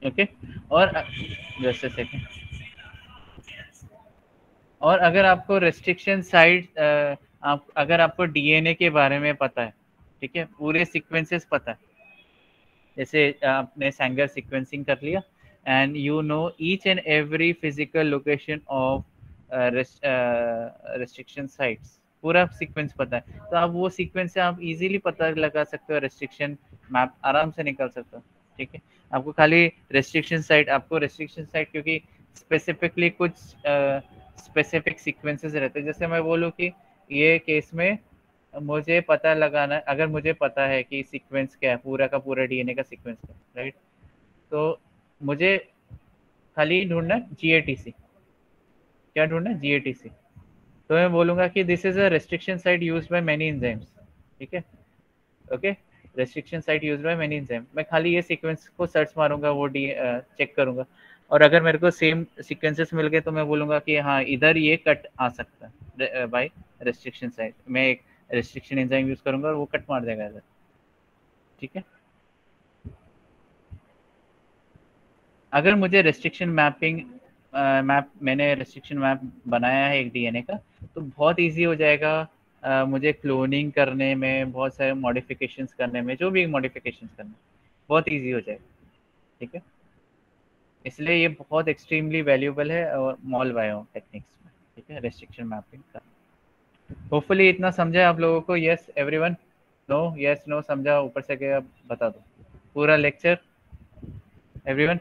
ओके. और जस्ट अ सेकंड. और अगर आपको रेस्ट्रिक्शन साइट अगर आपको डीएनए के बारे में पता है, ठीक है, पूरे सीक्वेंसेस पता है, जैसे आपने सैंगर सीक्वेंसिंग कर लिया and you know each and every physical location of restriction sites, पूरा सीक्वेंस पता है, तो आप वो सीक्वेंस से आप इजीली पता लगा सकते हो, रेस्ट्रिक्शन मैप आराम से निकल सकते हो। ठीक है, आपको खाली रेस्ट्रिक्शन साइट, आपको रेस्ट्रिक्शन साइट क्योंकि स्पेसिफिकली कुछ स्पेसिफिक सीक्वेंसेस रहते हैं, जैसे मैं बोलूँ कि ये केस में मुझे पता लगाना, अगर मुझे पता है कि सीक्वेंस क्या है, पूरा का पूरा डीएनए का सीक्वेंस क्या है, राइट, तो मुझे खाली ढूंढना है जीएटीसी। क्या ढूंढना है? जीएटीसी। तो मैं बोलूँगा कि this is a restriction site used by many enzymes. ठीक है, okay, restriction site used by many enzyme. मैं खाली ये सीक्वेंस को सर्च मारूंगा, वो चेक करूंगा, और अगर मेरे को सेम सीक्वेंसेस मिल गए तो मैं बोलूंगा कि हाँ इधर ये कट आ सकता है बाय रेस्ट्रिक्शन साइट। मैं एक रेस्ट्रिक्शन एंजाइम यूज करूंगा और वो कट मार देगा इधर। ठीक है, अगर मुझे रेस्ट्रिक्शन मैंने रेस्ट्रिक्शन मैप बनाया है एक डीएनए का, तो बहुत इजी हो जाएगा मुझे क्लोनिंग करने में, बहुत सारे मॉडिफिकेशंस करने में, जो भी मॉडिफिकेशंस करने में बहुत इजी हो जाएगा। ठीक है, इसलिए ये बहुत एक्सट्रीमली वैल्यूएबल है और मॉल बायो टेक्निक्स में। ठीक है, रेस्ट्रिक्शन मैपिंग का। होपफुली इतना समझा आप लोगों को? Yes everyone? No? Yes no? समझा? ऊपर से क्या बता दो पूरा लेक्चर एवरीवन?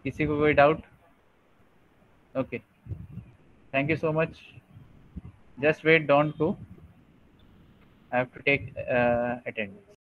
किसी को कोई doubt? Okay, thank you so much. Just wait, don't go, I have to take attendance.